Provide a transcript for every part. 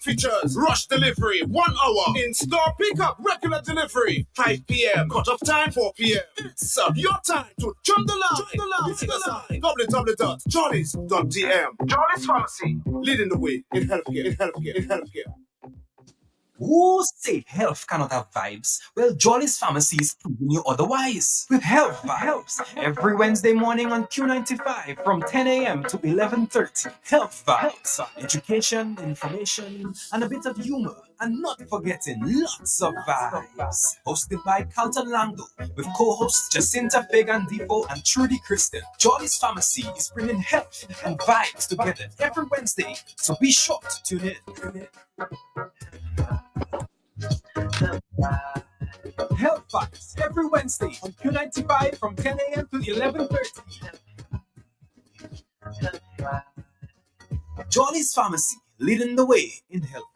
Features rush delivery, 1 hour. In-store pickup, regular delivery, 5 p.m. Cut-off time, 4 p.m. It's your time to jump the line. Visit us at www.jollies.dm. Jollies Pharmacy, leading the way in healthcare. Who say health cannot have vibes? Well, Jolly's Pharmacy is proving you otherwise. With Health Vibes, every Wednesday morning on Q95 from 10 a.m. to 11:30. Health Vibes, education, information, and a bit of humor. And not forgetting lots of vibes. Hosted by Carlton Langdo, with co-hosts Jacinta Fagan Defoe and Trudy Kristen. Jolly's Pharmacy is bringing health and vibes together every Wednesday, so be sure to tune in. Health Vibes every Wednesday on Q95 from 10 a.m. to 11:30. Jolly's Pharmacy, leading the way in healthcare.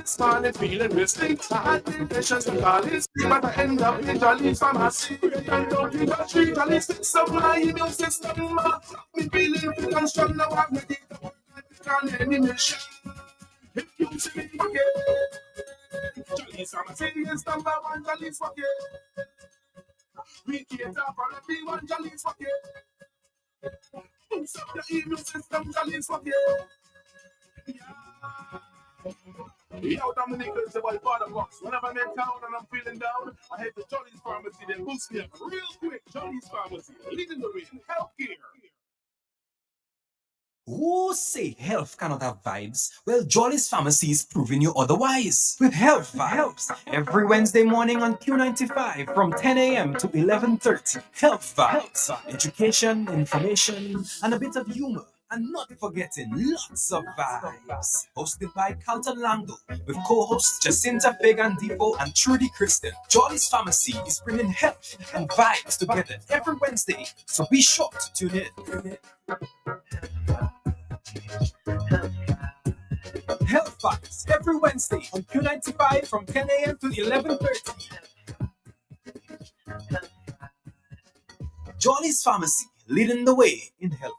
Smiling, feeling mistakes. I had the patience to call it, but I end up in Jolly's Pharmacy. And don't you touch me, Jolly's fix up my immune system. Me feeling fit and strong now. I'm ready to work like it can any mission. If you see me again, Jolly's Pharmacy is number one. Jolly's forget. We cater for everyone. Jolly's forget. Boost up your immune system. Jolly's forget. Yo, Dominic is the boy part of box. Whenever I'm in town and I'm feeling down, I head to Jolly's Pharmacy. They boost me up real quick. Jolly's Pharmacy, leading the way in healthcare. Who say health cannot have vibes? Well, Jolly's Pharmacy is proving you otherwise. With Health Vibes, every Wednesday morning on Q95 from 10 a.m. to 11:30. Health Vibes, education, information, and a bit of humor. And not forgetting lots of vibes. Hosted by Carlton Langdo, with co-hosts Jacinta Fagan Defoe and Trudy Kristen. Jolly's Pharmacy is bringing health and vibes together every Wednesday, so be sure to tune in. Health Vibes every Wednesday on Q95 from 10 a.m. to 11:30. Jolly's Pharmacy, leading the way in healthcare.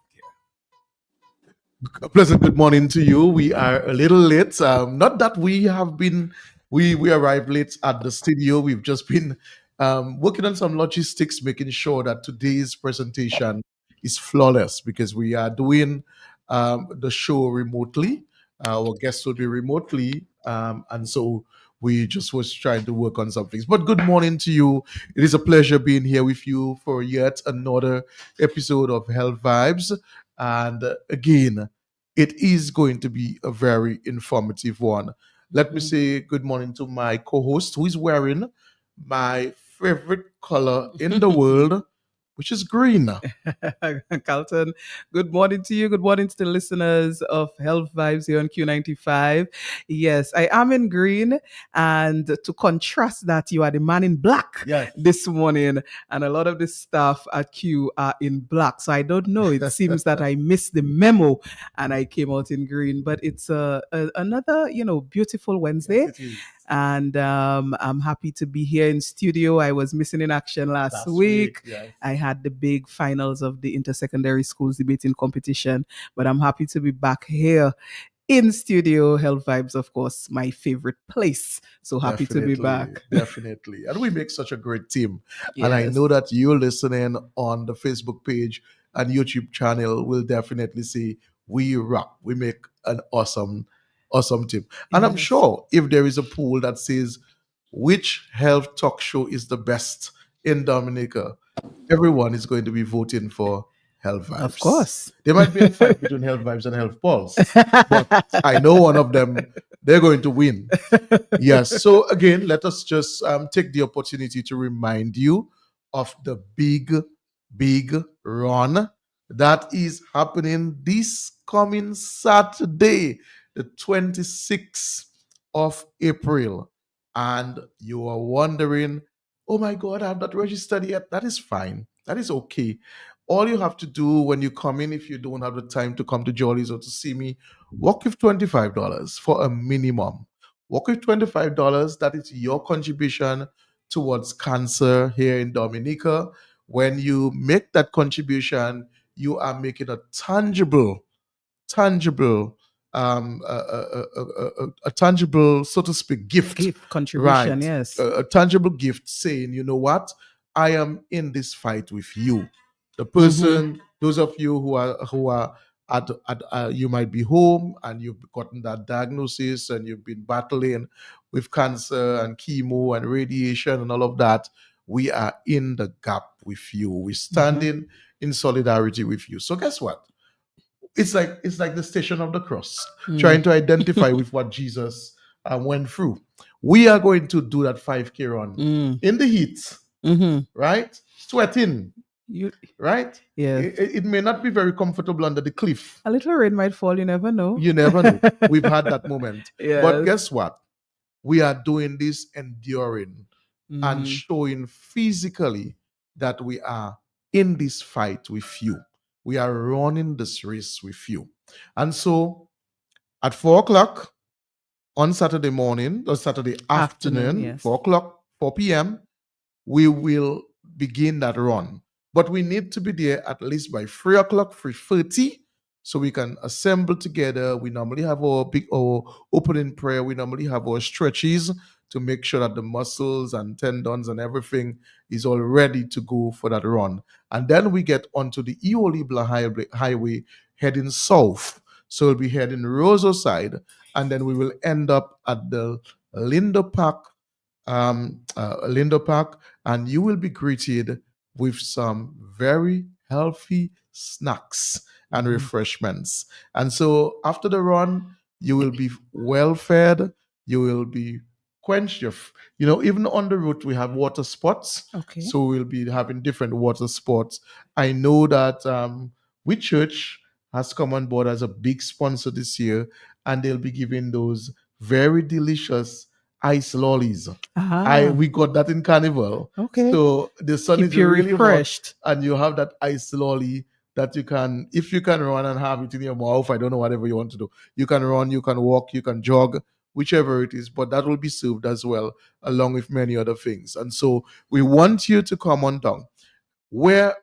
A pleasant good morning to you. We are a little late. Not that we have been, we arrived late at the studio. We've just been working on some logistics, making sure that today's presentation is flawless because we are doing the show remotely. Our guests will be remotely, and so we just was trying to work on some things. But good morning to you. It is a pleasure being here with you for yet another episode of Health Vibes. And again, it is going to be a very informative one. Let me say good morning to my co-host who is wearing my favorite color in the world, which is green. Carlton, good morning to you. Good morning to the listeners of Health Vibes here on Q95. Yes, I am in green. And to contrast that, you are the man in black this morning. And a lot of the staff at Q are in black. So I don't know. It seems that I missed the memo and I came out in green. But it's another, beautiful Wednesday. Yes, and I'm happy to be here in studio. I was missing in action last week. Yes. I had the big finals of the intersecondary schools debating competition, but I'm happy to be back here in studio. Health Vibes, of course, my favorite place. So happy to be back. Definitely. And we make such a great team. Yes. And I know that you're listening on the Facebook page and YouTube channel will definitely see we rock. We make an awesome team. And I'm Yes. sure if there is a poll that says which health talk show is the best in Dominica, everyone is going to be voting for Health Vibes. Of course. There might be a fight between Health Vibes and Health Pulse, but I know one of them, they're going to win. Yes. So again, let us just take the opportunity to remind you of the big run that is happening this coming Saturday, the 26th of April. And you are wondering, oh my God, I have not registered yet. That is fine. That is okay. All you have to do when you come in, if you don't have the time to come to Jolly's or to see me, walk with $25 for a minimum. Walk with $25. That is your contribution towards cancer here in Dominica. When you make that contribution, you are making a tangible a tangible, so to speak, gift, Gift contribution, right? yes. A tangible gift saying, you know what, I am in this fight with you. The Mm-hmm. person, those of you who are you might be home and you've gotten that diagnosis and you've been battling with cancer and chemo and radiation and all of that. We are in the gap with you. We're standing in solidarity with you. So guess what? It's like the station of the cross, trying to identify with what Jesus went through. We are going to do that 5K run in the heat, right? Sweating, You, right? yes. It may not be very comfortable under the cliff. A little rain might fall, you never know. You never know. We've had that moment. Yes. But guess what? We are doing this enduring and showing physically that we are in this fight with you. We are running this race with you. And so at 4 o'clock on Saturday morning or Saturday afternoon, yes. 4 o'clock, 4 p.m., we will begin that run. But we need to be there at least by 3 o'clock, 3:30, so we can assemble together. We normally have our opening prayer. We normally have our stretches to make sure that the muscles and tendons and everything is all ready to go for that run. And then we get onto the Iolibla Highway heading south. So we'll be heading Roseau side, and then we will end up at the Lindo Park, and you will be greeted with some very healthy snacks and refreshments. And so after the run, you will be well fed. You will be quenched. Even on the route, we have water spots. Okay. So we'll be having different water spots. I know that We Church has come on board as a big sponsor this year, and they'll be giving those very delicious ice lollies. We got that in Carnival. Okay. So the sun Keep is you really refreshed. hot, and you have that ice lolly that you can, if you can run and have it in your mouth, I don't know, whatever you want to do. You can run, you can walk, you can jog, whichever it is, but that will be served as well, along with many other things. And so we want you to come on down. Wear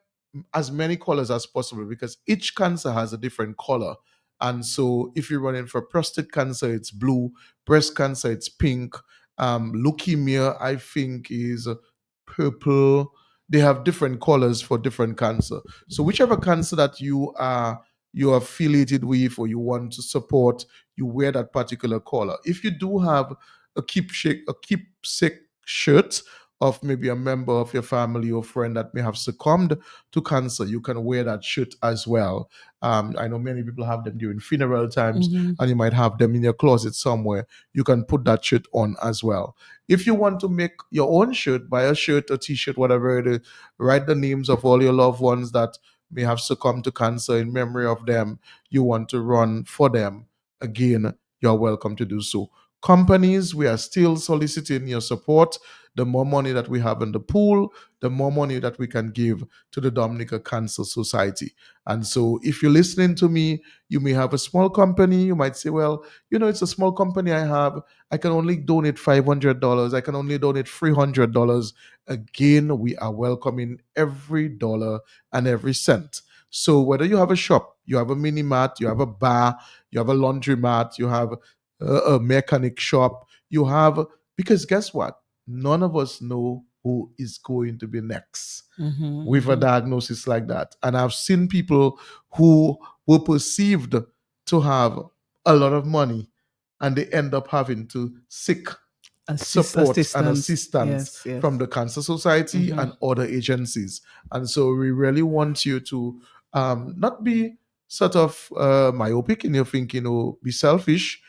as many colors as possible because each cancer has a different color. And so if you're running for prostate cancer, it's blue. Breast cancer, it's pink. Leukemia, I think, is purple. They have different colors for different cancer. So whichever cancer that you are affiliated with or you want to support, you wear that particular color. If you do have a keepsake shirt of maybe a member of your family or friend that may have succumbed to cancer, you can wear that shirt as well. I know many people have them during funeral times, and you might have them in your closet somewhere. You can put that shirt on as well. If you want to make your own shirt, buy a shirt, a t-shirt, whatever it is, write the names of all your loved ones that may have succumbed to cancer in memory of them. You want to run for them. Again, you're welcome to do so. Companies, we are still soliciting your support. The more money that we have in the pool, the more money that we can give to the Dominica Cancer Society. And so if you're listening to me, you may have a small company. You might say, well, it's a small company I have. I can only donate $500. I can only donate $300. Again, we are welcoming every dollar and every cent. So whether you have a shop, you have a mini mart, you have a bar, you have a laundry mat, you have a mechanic shop, because guess what? None of us know who is going to be next with a diagnosis like that. And I've seen people who were perceived to have a lot of money and they end up having to seek support and assistance from the Cancer Society and other agencies. And so we really want you to not be sort of myopic in your thinking or be selfish,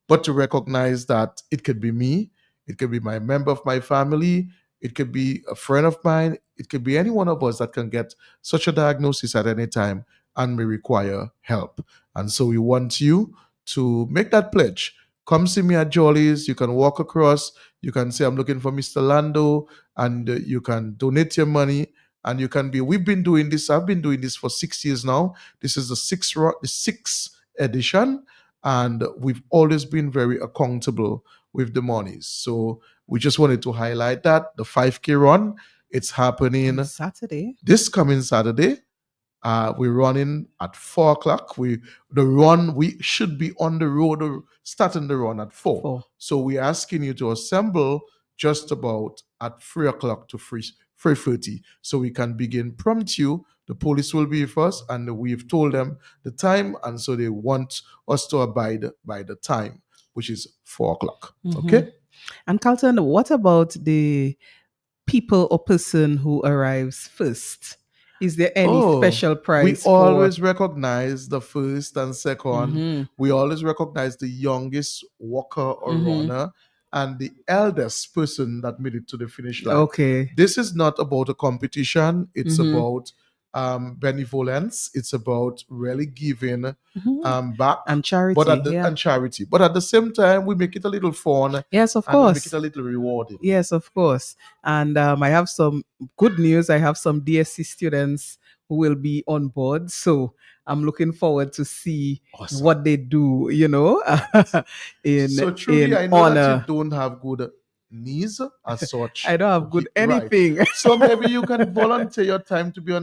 but to recognize that it could be me, it could be my member of my family, it could be a friend of mine, it could be any one of us that can get such a diagnosis at any time and may require help. And so we want you to make that pledge. Come see me at Jolly's. You can walk across. You can say, I'm looking for Mr. Lando, and you can donate your money. And you can be, we've been doing this. I've been doing this for 6 years now. This is the sixth edition. And we've always been very accountable with the monies. So we just wanted to highlight that. The 5K run, it's happening Saturday. This coming Saturday. We're running at 4 o'clock. We should be on the road or starting the run at 4. 4. So we're asking you to assemble just about at 3 o'clock to 3:30, so we can begin prompt you. The police will be first, and we've told them the time, and so they want us to abide by the time, which is 4 o'clock. Okay. And Carlton, what about the people or person who arrives first? Is there any special We prize always recognize the first and second. Mhm. We always recognize the youngest walker or Mhm. runner and the eldest person that made it to the finish line. Okay. This is not about a competition. It's Mhm. about benevolence. It's about really giving back, And charity. but and charity. But at the same time, we make it a little fun Yes, of and we make course. it a little rewarding. Yes, of course. And I have some good news. I have some DSC students who will be on board. So I'm looking forward to see Awesome. what they do, in, So truly, in I know honor. that you don't have good knees as such. I don't have good Right. anything. So maybe you can volunteer your time to be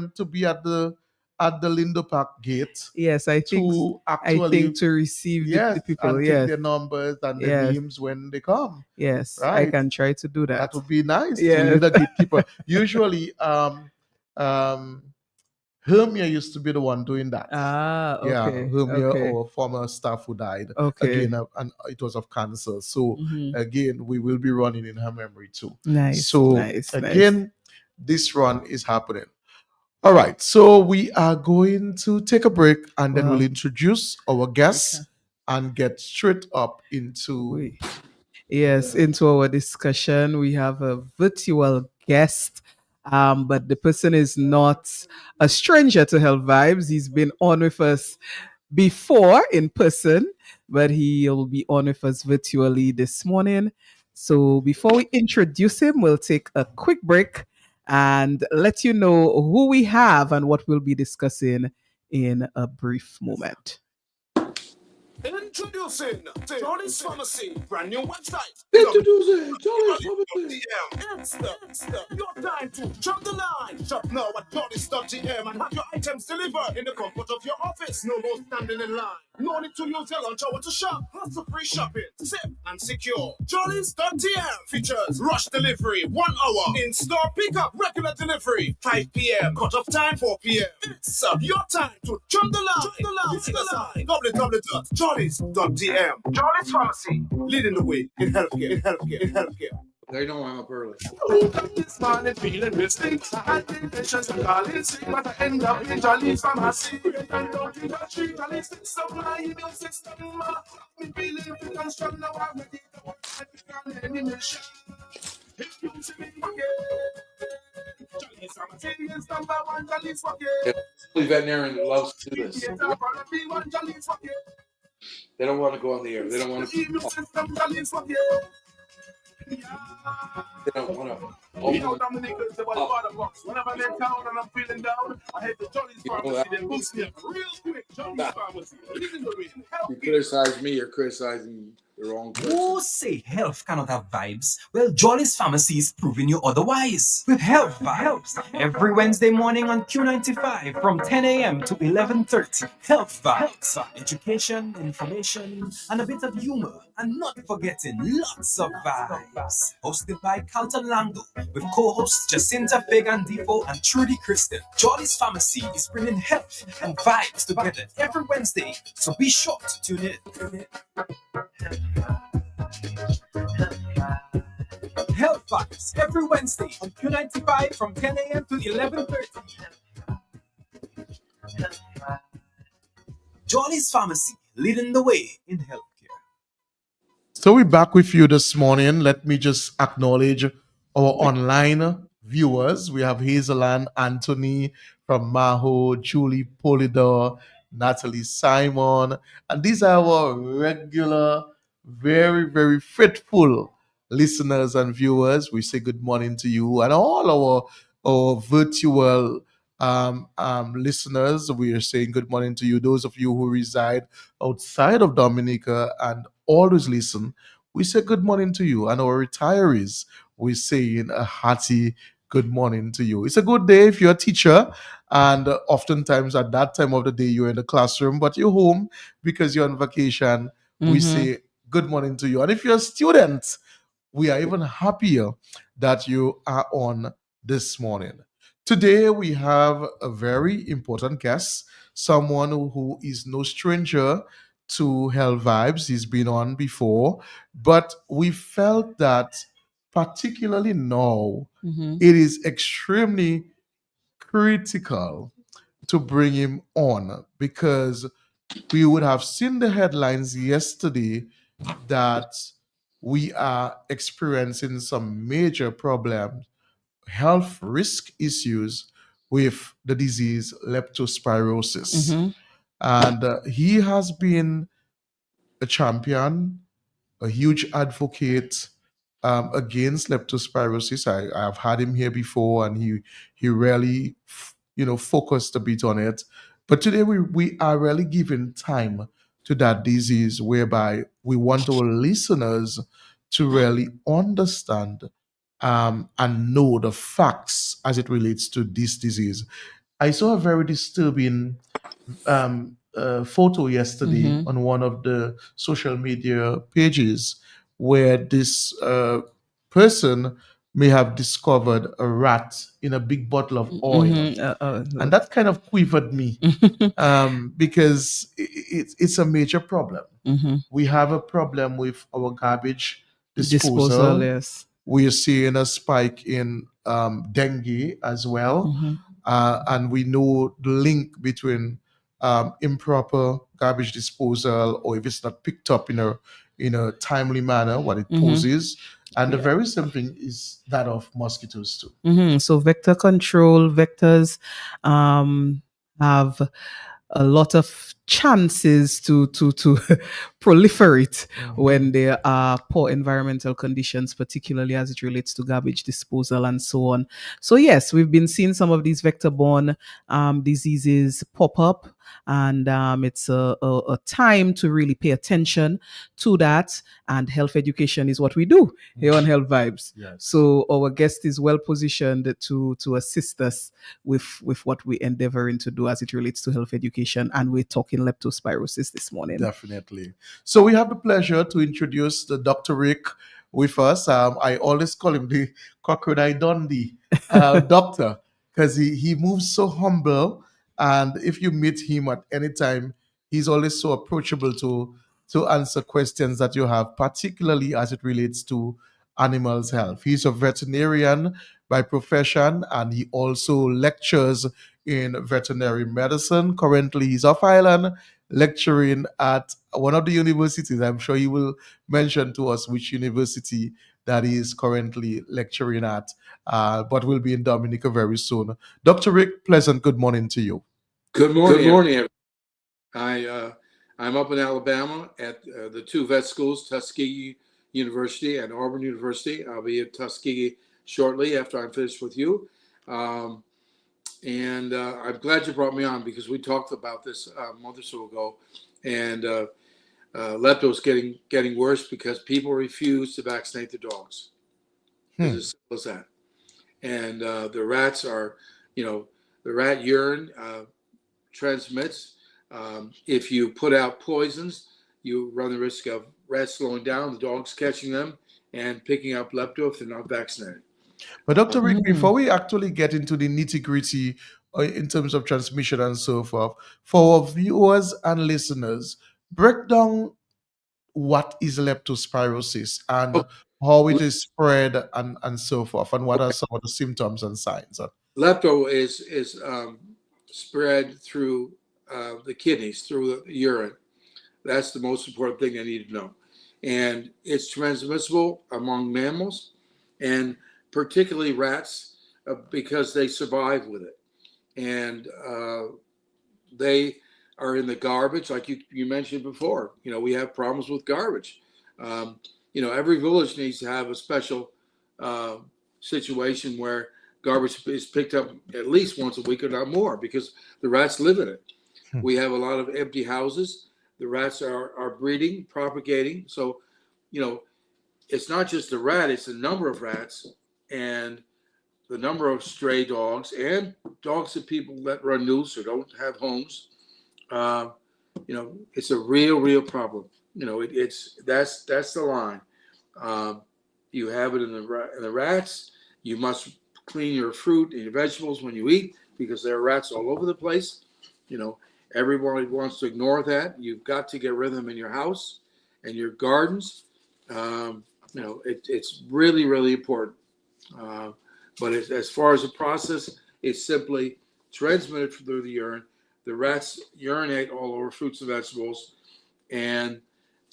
at the Lindo Park gate Yes, I think to actually to receive yes the people. and Yes. take their numbers and their Yes. names when they come. Yes, I Right. can try to do that. That would be nice. So Yes. you're the gatekeeper. Usually, Hermia used to be the one doing that. Okay. Yeah, Hermia, Okay. our former staff who died Okay. again, and it was of cancer. So Mhm. again, we will be running in her memory too. Nice. So nice. again, this run is happening. All right, so we are going to take a break and then Wow. we'll introduce our guests Okay. and get straight up into Yes, into our discussion. We have a virtual guest, but the person is not a stranger to Health Vibes. He's been on with us before in person, but he'll be on with us virtually this morning. So before we introduce him, we'll take a quick break and let you know who we have and what we'll be discussing in a brief moment. Introducing Johnny's Pharmacy, brand new website. Introducing Johnny's Pharmacy. It's your time to jump the line. Shop now at Johnny's.gm and have your items delivered in the comfort of your office. No more standing in line. No need to use your lunch hour to shop. Hassle-free shopping, safe and secure. Johnny's.gm features rush delivery, 1 hour. In-store pickup, regular delivery, 5 p.m. Cut-off time, 4 p.m. It's your time to jump the line. Visit us at www.johnny's.gm. Johnny's Pharmacy, leading the way in healthcare. They know I'm up early. Woke up this morning feeling mistakes. I had been patients and calling sick, but I end up in Jolly's Pharmacy. And down in the street, Jolly's fix up my immune system. Me feeling fit and strong now. I'm ready to work on any mission. If you see me again, Jolly's Pharmacy is #1. Jolly's again. The veterinarian loves to do this. It's a quality one. Jolly's again. They don't want to go on the air. They don't want to. Immune system. Jolly's again. They don't want to. You know, Dominic is the one water box. Whenever I'm in town and I'm feeling down, I head to Johnny's Pharmacy. They boost me up real quick. Johnny's Pharmacy, leading the way in You healthcare. criticize me, you're criticizing the wrong person. Who say health cannot have vibes? Well, Jolly's Pharmacy is proving you otherwise. With Health Vibes, every Wednesday morning on Q95 from 10 a.m. to 11:30. Health Vibes, education, information, and a bit of humor. And not forgetting lots of vibes. Hosted by Carlton Lando, with co-hosts Jacinta Fegandifo and Trudy Kristen. Jolly's Pharmacy is bringing health and vibes together every Wednesday, so be sure to tune in. Health Vibes every Wednesday on Q95 from 10 a.m. to 11:30. Jolly's Pharmacy, leading the way in healthcare. So we're back with you this morning. Let me just acknowledge our online viewers. We have Hazelan Anthony from Maho, Julie Polidor, Natalie Simon, and these are our regular, very, very faithful listeners and viewers. We say good morning to you and all our virtual listeners. We are saying good morning to you. Those of you who reside outside of Dominica and always listen, we say good morning to you. And our retirees, we say a hearty good morning to you. It's a good day if you're a teacher, and oftentimes at that time of the day you're in the classroom, but you're home because you're on vacation. We Mm-hmm. say good morning to you. And if you're a student, we are even happier that you are on this morning. Today, we have a very important guest, someone who is no stranger to Health Vibes. He's been on before, but we felt that particularly now, Mm-hmm. it is extremely critical to bring him on because we would have seen the headlines yesterday that we are experiencing some major problems, health risk issues with the disease leptospirosis. Mm-hmm. And he has been a champion, a huge advocate against leptospirosis. I've had him here before, and he really, focused a bit on it. But today we are really giving time to that disease, whereby we want our listeners to really understand and know the facts as it relates to this disease. I saw a very disturbing photo yesterday Mm-hmm. on one of the social media pages where this person may have discovered a rat in a big bottle of oil. And that kind of quivered me because it's a major problem. Mm-hmm. We have a problem with our garbage Disposal, disposal. yes. We are seeing a spike in dengue as well. Mm-hmm. And we know the link between improper garbage disposal, or if it's not picked up in a timely manner, what it Mm-hmm. poses. And the Yeah. very same thing is that of mosquitoes too. Mm-hmm. So vector control, vectors have a lot of chances to proliferate when there are poor environmental conditions, particularly as it relates to garbage disposal and so on. So yes, we've been seeing some of these vector-borne diseases pop up, and it's a time to really pay attention to that. And health education is what we do here on Health Vibes. Yes. So our guest is well positioned to assist us with what we're endeavoring to do as it relates to health education, and we're talking leptospirosis this morning. Definitely. So we have the pleasure to introduce the Dr. Rick with us. I always call him the Crocodile Dundee doctor, because he moves so humble, and if you meet him at any time, he's always so approachable to answer questions that you have, particularly as it relates to animals' health. He's a veterinarian by profession, and he also lectures in veterinary medicine. Currently, he's off island lecturing at one of the universities. I'm sure he will mention to us which university that he is currently lecturing at, but we'll be in Dominica very soon. Dr. Rick, pleasant good morning to you. Good morning. Good morning. I'm up in Alabama at the two vet schools, Tuskegee University and Auburn University. I'll be at Tuskegee shortly after I'm finished with you. And I'm glad you brought me on, because we talked about this a month or so ago, and lepto's getting worse because people refuse to vaccinate their dogs. It's as simple as that. And the rats are, the rat urine transmits. If you put out poisons, you run the risk of rats slowing down, the dogs catching them, and picking up lepto if they're not vaccinated. But Dr. Rick, before we actually get into the nitty-gritty in terms of transmission and so forth, for our viewers and listeners, break down what is leptospirosis and how it is spread and so forth, and what are some of the symptoms and signs. Lepto is spread through the kidneys, through the urine. That's the most important thing I need to know. And it's transmissible among mammals, and particularly rats, because they survive with it. And they are in the garbage, like you mentioned before. We have problems with garbage. Every village needs to have a special situation where garbage is picked up at least once a week, or not more, because the rats live in it. We have a lot of empty houses. The rats are breeding, propagating. So, it's not just the rat, it's a number of rats. And the number of stray dogs and dogs that people let run loose or don't have homes, it's a real problem. That's the line. You have it in the rats. You must clean your fruit and your vegetables when you eat because there are rats all over the place. Everyone wants to ignore that. You've got to get rid of them in your house and your gardens. It's really important. But as far as the process, it's simply transmitted through the urine. The rats urinate all over fruits and vegetables, and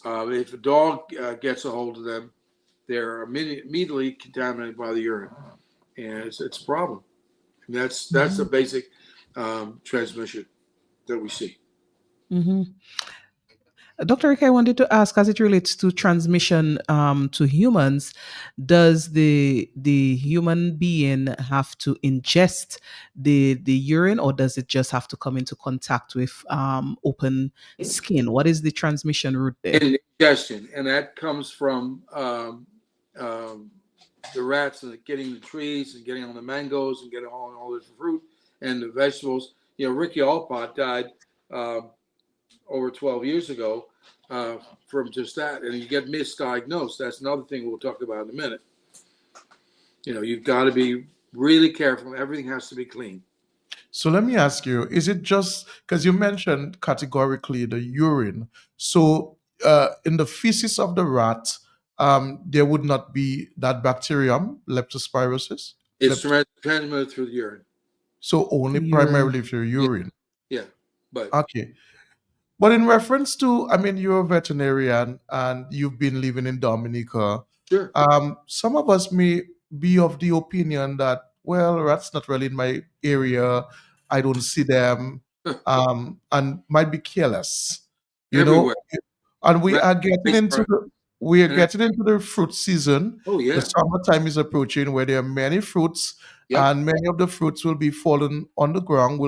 if a dog gets a hold of them, they're immediately contaminated by the urine, and it's a problem. And that's the basic transmission that we see. Mm-hmm. Dr. Rick, I wanted to ask, as it relates to transmission to humans, does the human being have to ingest the urine, or does it just have to come into contact with open skin? What is the transmission route there? Ingestion, and that comes from the rats and getting the trees and getting on the mangoes and getting on all this fruit and the vegetables. Ricky Alpott died over 12 years ago from just that, and you get misdiagnosed. That's another thing we'll talk about in a minute. You've got to be really careful. Everything has to be clean. So let me ask you, is it just because you mentioned categorically the urine? So in the feces of the rat, there would not be that bacterium, leptospirosis? It's transmitted through the urine. So only primarily through urine? Yeah. But okay. But in reference to, you're a veterinarian and you've been living in Dominica. Sure. Some of us may be of the opinion that, well, rats not really in my area. I don't see them, and might be careless. Everywhere. And we are getting into the fruit season. Oh yeah. The summertime is approaching, where there are many fruits, and many of the fruits will be falling on the ground.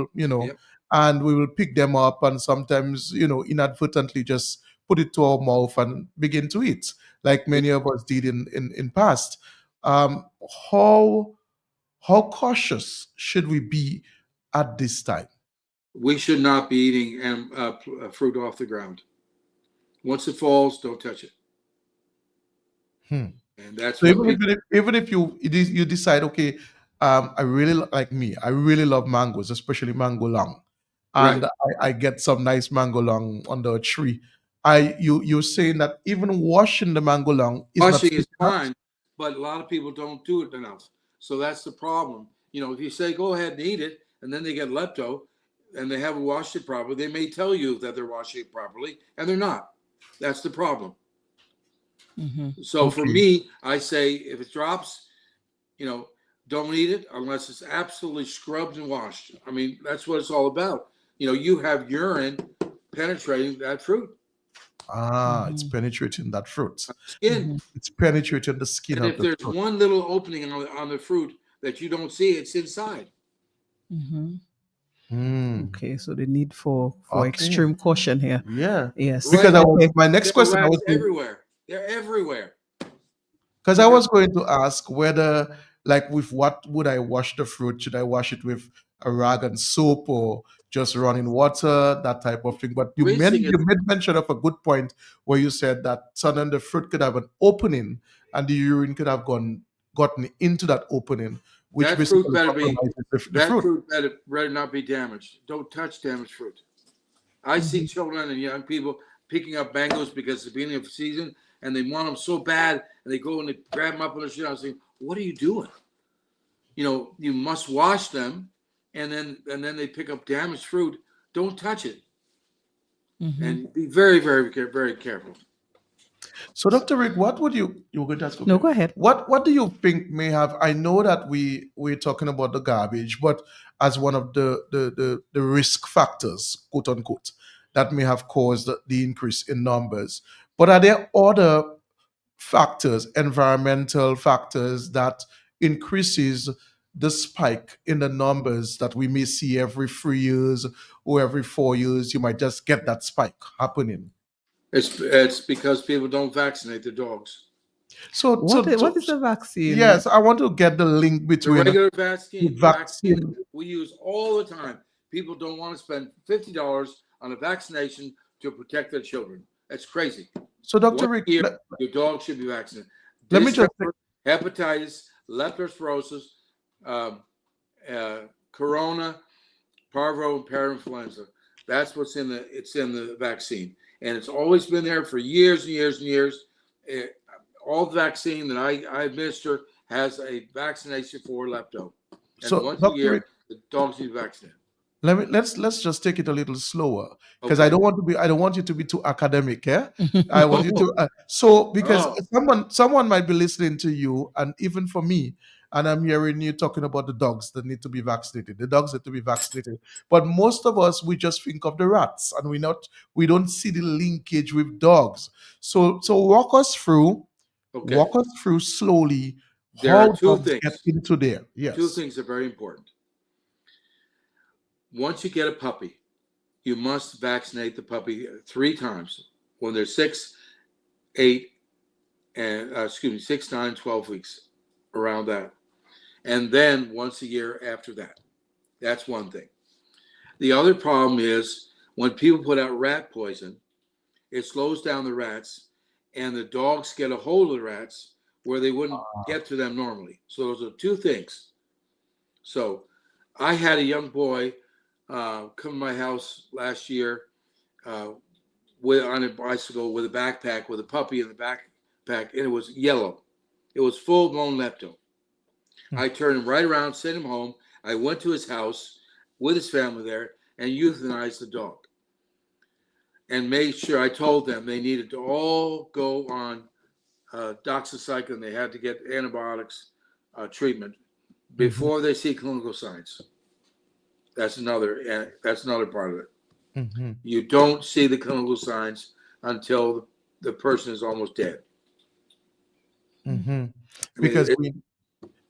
And we will pick them up and sometimes, inadvertently just put it to our mouth and begin to eat, like many of us did in past. How cautious should we be at this time? We should not be eating fruit off the ground. Once it falls, don't touch it. And that's so even if you decide, okay, I really love mangoes, especially mango long. And right. I get some nice mango long under a tree. You're saying that even washing the mango long is fine, but a lot of people don't do it enough. So that's the problem. If you say go ahead and eat it, and then they get lepto, and they haven't washed it properly, they may tell you that they're washing it properly, and they're not. That's the problem. Mm-hmm. So for me, I say if it drops, don't eat it unless it's absolutely scrubbed and washed. That's what it's all about. You have urine penetrating that fruit. It's penetrating that fruit. Skin. It's penetrating the skin. And if there's one little opening on the fruit that you don't see, it's inside. Mm-hmm. Okay, so the need for extreme caution here. Yeah. Yes. Because my next question was everywhere. They're everywhere. Because I was going to ask whether, like, with what would I wash the fruit? Should I wash it with a rag and soap or just running water, that type of thing? But you made mention of a good point where you said that suddenly the fruit could have an opening and the urine could have gotten into that opening. Which that fruit better not be damaged. Don't touch damaged fruit. I see children and young people picking up mangoes because it's the beginning of the season and they want them so bad and they go and they grab them up on the shit. I was saying, what are you doing? You must wash them, and then they pick up damaged fruit. Don't touch it, and be very, very, very careful. So, Dr. Rick, what would you were going to ask? No, go ahead. What do you think may have? I know that we're talking about the garbage, but as one of the risk factors, quote unquote, that may have caused the increase in numbers. But are there other factors, environmental factors, that increases the spike in the numbers that we may see every 3 years or every 4 years? You might just get that spike happening. It's because people don't vaccinate the dogs. So, What is the vaccine? yes, I want to get the link The between regular the vaccine vaccine. we use all the time. People don't want to spend $50 on a vaccination to protect their children. That's crazy. So, Dr. Once Rick, a year, your dog should be vaccinated. let me just Distemper, hepatitis, leptospirosis, corona, parvo, and parainfluenza. That's what's in the vaccine, and it's always been there for years and years and years. All the vaccine that I administer has a vaccination for lepto, and so, once a Dr. year Rick, the dogs need vaccinated. let's just take it a little slower because Okay. I don't want you to be too academic. Yeah, I want you to so because Oh. someone might be listening to you, and even for me, and I'm hearing you talking about the dogs that need to be vaccinated. The dogs need to be vaccinated, but most of us, we just think of the rats, and we don't see the linkage with dogs. So walk us through Okay. Slowly There how are two dogs get things. into there. Yes. Two things are very important. Once you get a puppy, you must vaccinate the puppy 3 times when they're 6, 8, and 6, 9, 12 weeks, around that. And then once a year after that. That's one thing. The other problem is when people put out rat poison, it slows down the rats, and the dogs get a hold of the rats where they wouldn't get to them normally. So those are two things. So I had a young boy come to my house last year on a bicycle with a backpack with a puppy in the backpack, and it was yellow. It was full-blown lepto. I turned him right around, sent him home. I went to his house with his family there and euthanized the dog. And made sure I told them they needed to all go on doxycycline. They had to get antibiotics treatment before they see clinical signs. That's another part of it. Mm-hmm. You don't see the clinical signs until the person is almost dead. Mm-hmm.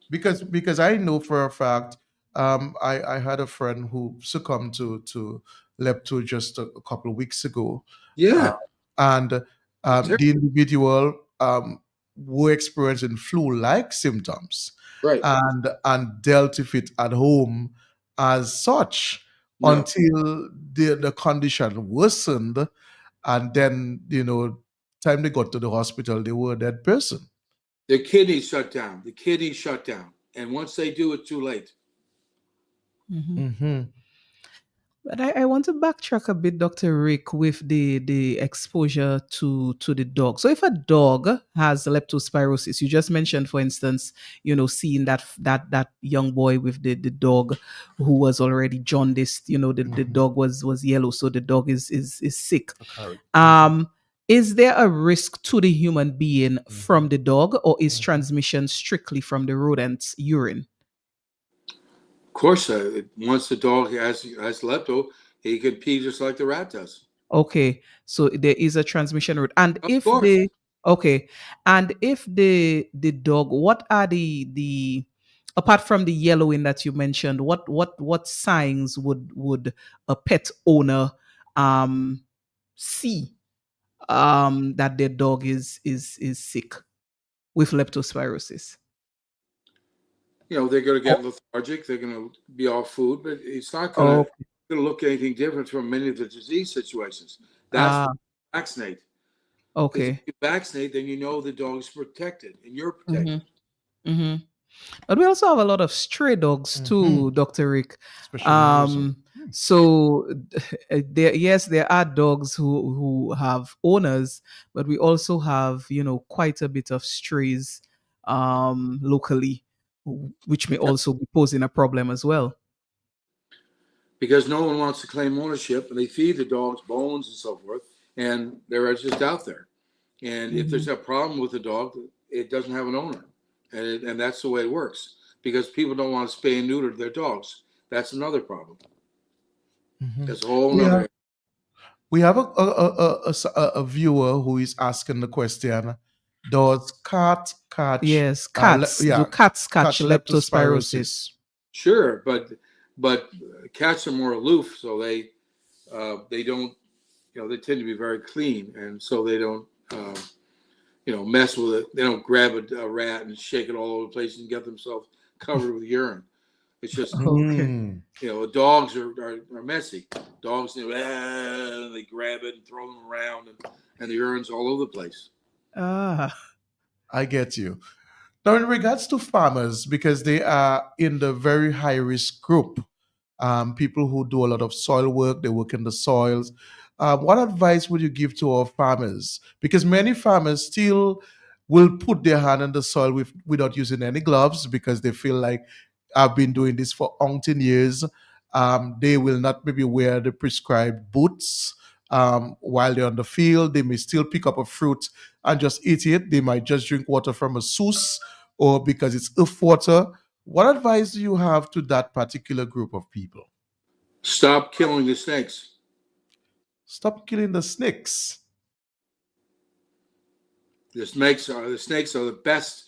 Because I know for a fact, I had a friend who succumbed to lepto just a couple of weeks ago. Yeah. And the individual were experiencing flu-like symptoms, Right. and dealt with it at home as such until the condition worsened, and then time they got to the hospital, they were a dead person. The kidneys shut down. And once they do, it's too late. Mm-hmm. But I want to backtrack a bit, Dr. Rick, with the exposure to the dog. So if a dog has leptospirosis, you just mentioned, for instance, seeing that young boy with the dog who was already jaundiced, the dog was yellow, so the dog is sick. Is there a risk to the human being from the dog, or is transmission strictly from the rodent's urine? Of course, once the dog has lepto, he can pee just like the rat does. Okay, so there is a transmission route, and Of if course. the dog, what are the apart from the yellowing that you mentioned, what signs would a pet owner see that their dog is sick with leptospirosis? They're going to get lethargic. They're going to be off food, but it's not going to look anything different from many of the disease situations. That's vaccinate. Okay. If you vaccinate, then the dog is protected, and you're protected. But we also have a lot of stray dogs too, Dr. Rick. So there are dogs who have owners, but we also have quite a bit of strays locally, which may also be posing a problem as well. Because no one wants to claim ownership, and they feed the dogs bones and so forth, and they're just out there. And if there's a problem with the dog, it doesn't have an owner, and that's the way it works. Because people don't want to spay and neuter their dogs. That's another problem. That's a whole other. We have a viewer who is asking the question: does cats catch? Yes, cats. Do cats catch leptospirosis? Sure, but cats are more aloof, so they don't. They tend to be very clean, and so they don't. mess with it. They don't grab a rat and shake it all over the place and get themselves covered with urine. It's just, Okay. dogs are messy. Dogs, they grab it and throw them around, and the urine's all over the place. Ah. I get you. Now, in regards to farmers, because they are in the very high risk group, people who do a lot of soil work, they work in the soils. What advice would you give to our farmers? Because many farmers still will put their hand in the soil without using any gloves because they feel like I've been doing this for umpteen years. They will not maybe wear the prescribed boots while they're on the field. They may still pick up a fruit and just eat it. They might just drink water from a source or because it's earth water. What advice do you have to that particular group of people? Stop killing the snakes. Stop killing the snakes. The snakes are the best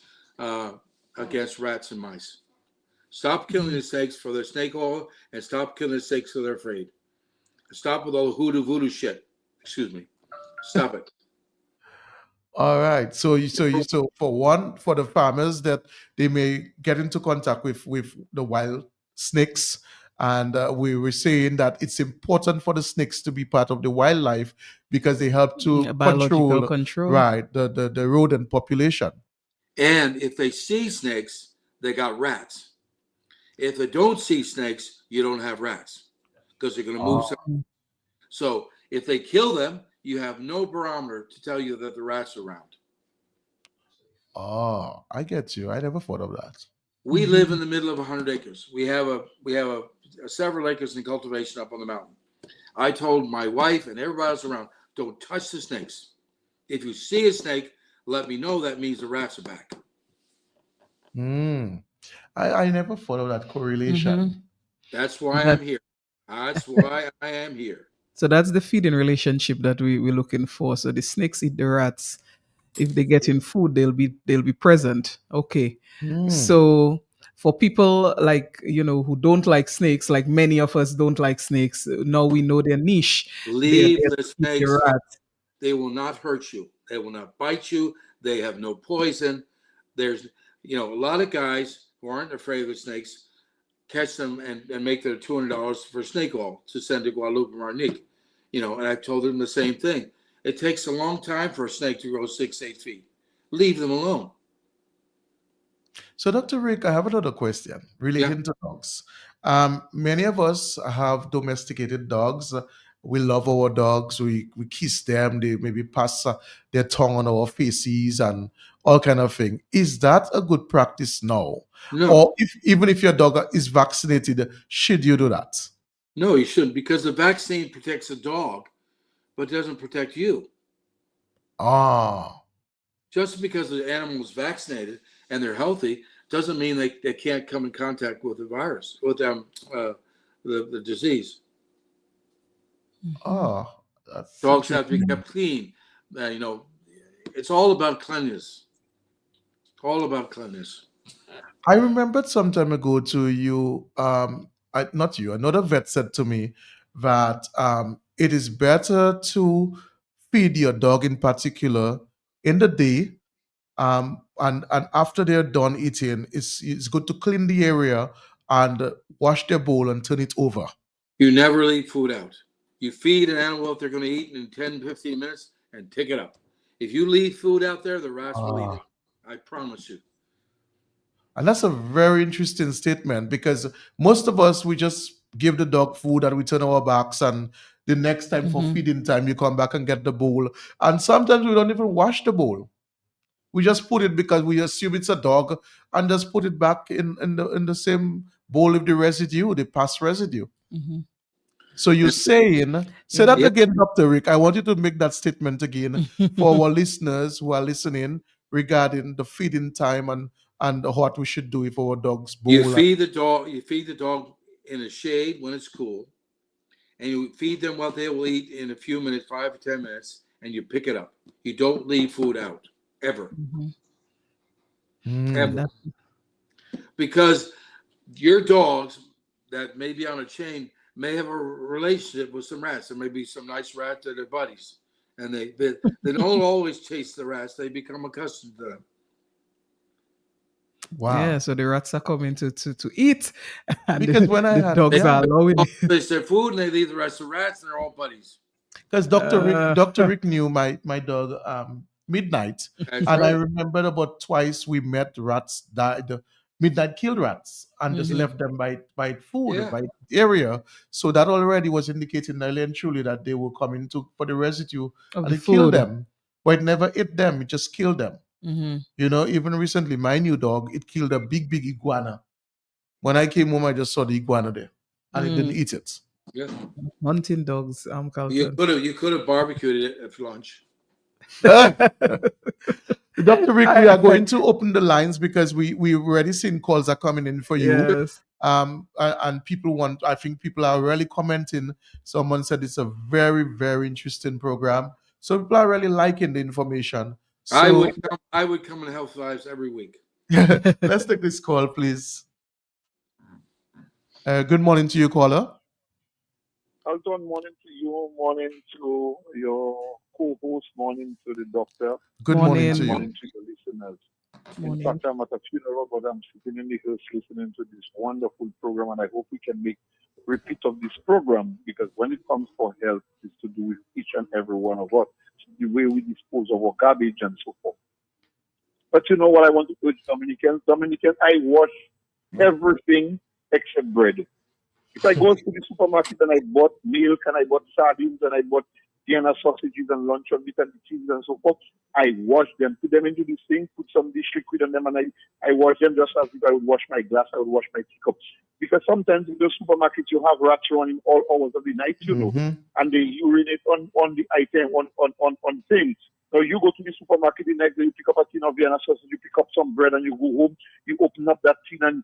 against rats and mice. Stop killing the snakes for their snake oil, and stop killing the snakes so they're afraid. Stop with all the hoodoo voodoo shit. Excuse me. Stop it. All right. So for the farmers that they may get into contact with the wild snakes, and we were saying that it's important for the snakes to be part of the wildlife because they help to Biological control. right the rodent population. And if they see snakes, they got rats. If they don't see snakes, you don't have rats because they're going to move. So if they kill them, you have no barometer to tell you that the rats are around. Oh, I get you. I never thought of that. We live in the middle of 100 acres. We have several acres in cultivation up on the mountain. I told my wife and everybody else around, don't touch the snakes. If you see a snake, let me know. That means the rats are back. I never thought of that correlation. That's why I'm here. That's why I am here. So that's the feeding relationship that we're looking for. So the snakes eat the rats. If they get in food, they'll be present. Okay. So for people who don't like snakes, like many of us don't like snakes, now we know their niche. Leave the snakes. They will not hurt you. They will not bite you. They have no poison. There's a lot of guys who aren't afraid of the snakes catch them and make their $200 for snake oil to send to Guadalupe, Martinique. And I told them the same thing. It takes a long time for a snake to grow 6-8 feet. Leave them alone. So, Dr. Rick, I have another question relating to dogs. Many of us have domesticated dogs. We love our dogs. We kiss them. They maybe pass their tongue on our faces and all kind of thing. Is that a good practice now? No. Or even if your dog is vaccinated, should you do that? No, you shouldn't, because the vaccine protects the dog, but doesn't protect you. Just because the animal is vaccinated and they're healthy doesn't mean they can't come in contact with the virus, with the disease. Dogs have to be kept clean. It's all about cleanliness. All about cleanliness. I remembered some time ago another vet said to me that it is better to feed your dog in particular in the day, and after they're done eating, it's good to clean the area and wash their bowl and turn it over. You never leave food out. You feed an animal if they're going to eat in 10, 15 minutes and pick it up. If you leave food out there, the rats will eat it. I promise you. And that's a very interesting statement because most of us, we just give the dog food and we turn our backs, and the next time for feeding time, you come back and get the bowl. And sometimes we don't even wash the bowl. We just put it because we assume it's a dog and just put it back in the same bowl with the past residue. So you're say that again, Dr. Rick. I want you to make that statement again for our listeners who are listening regarding the feeding time and what we should do if our dog's bowl. You feed the dog in the shade when it's cool, and you feed them what they will eat in a few minutes, 5 or 10 minutes, and you pick it up. You don't leave food out ever. Ever. Because your dogs that may be on a chain may have a relationship with some rats. There may be some nice rats that are buddies, and they don't always chase the rats. They become accustomed to them. Wow. Yeah, so the rats are coming to eat, and Because when I the had dogs are allowing They it. taste their food and they leave the rest of the rats, and they're all buddies. because Dr. Rick knew my dog Midnight, That's and I right. remember about twice we met rats died. Midnight killed rats and just Mhm. left them by food, Yeah. by area. So that already was indicating early and truly that they were coming to for the residue Of and the it killed food. them. But it never ate them, it just killed them. Mhm. You know, even recently, my new dog, it killed a big iguana. When I came home, I just saw the iguana there, and it didn't eat it. Yeah. Hunting dogs, You Carlton. could have barbecued it at lunch. Dr. Rick, we are going to open the lines because we already seen calls are coming in for you. Yes. And people want, I think people are really commenting. Someone said it's a very, very interesting program. So people are really liking the information. I So would come in Health Lives every week. let's take this call, please. Good morning to you, caller. Carlton, morning to you, morning to your co-host, morning to the doctor, Good morning Morning. to you. morning to your listeners. In Morning. fact, I'm at a funeral, but I'm sitting in the hills listening to this wonderful program, and I hope we can make repeat of this program because when it comes for health, it's to do with each and every one of us, the way we dispose of our garbage and so forth. But you know what I want to urge Dominicans? Dominicans, I wash everything except bread. If I go to the supermarket and I bought milk and I bought sardines and I bought Vienna sausages and luncheon meat and cheese and so forth, I wash them, put them into this thing, put some dish liquid on them, and I wash them just as if I would wash my glass, I would wash my teacups. Because sometimes in the supermarkets you have rats running all hours of the night, you know, and they urinate on the item, on things. So you go to the supermarket the next day, you pick up a tin of Vienna sausage, you pick up some bread, and you go home, you open up that tin and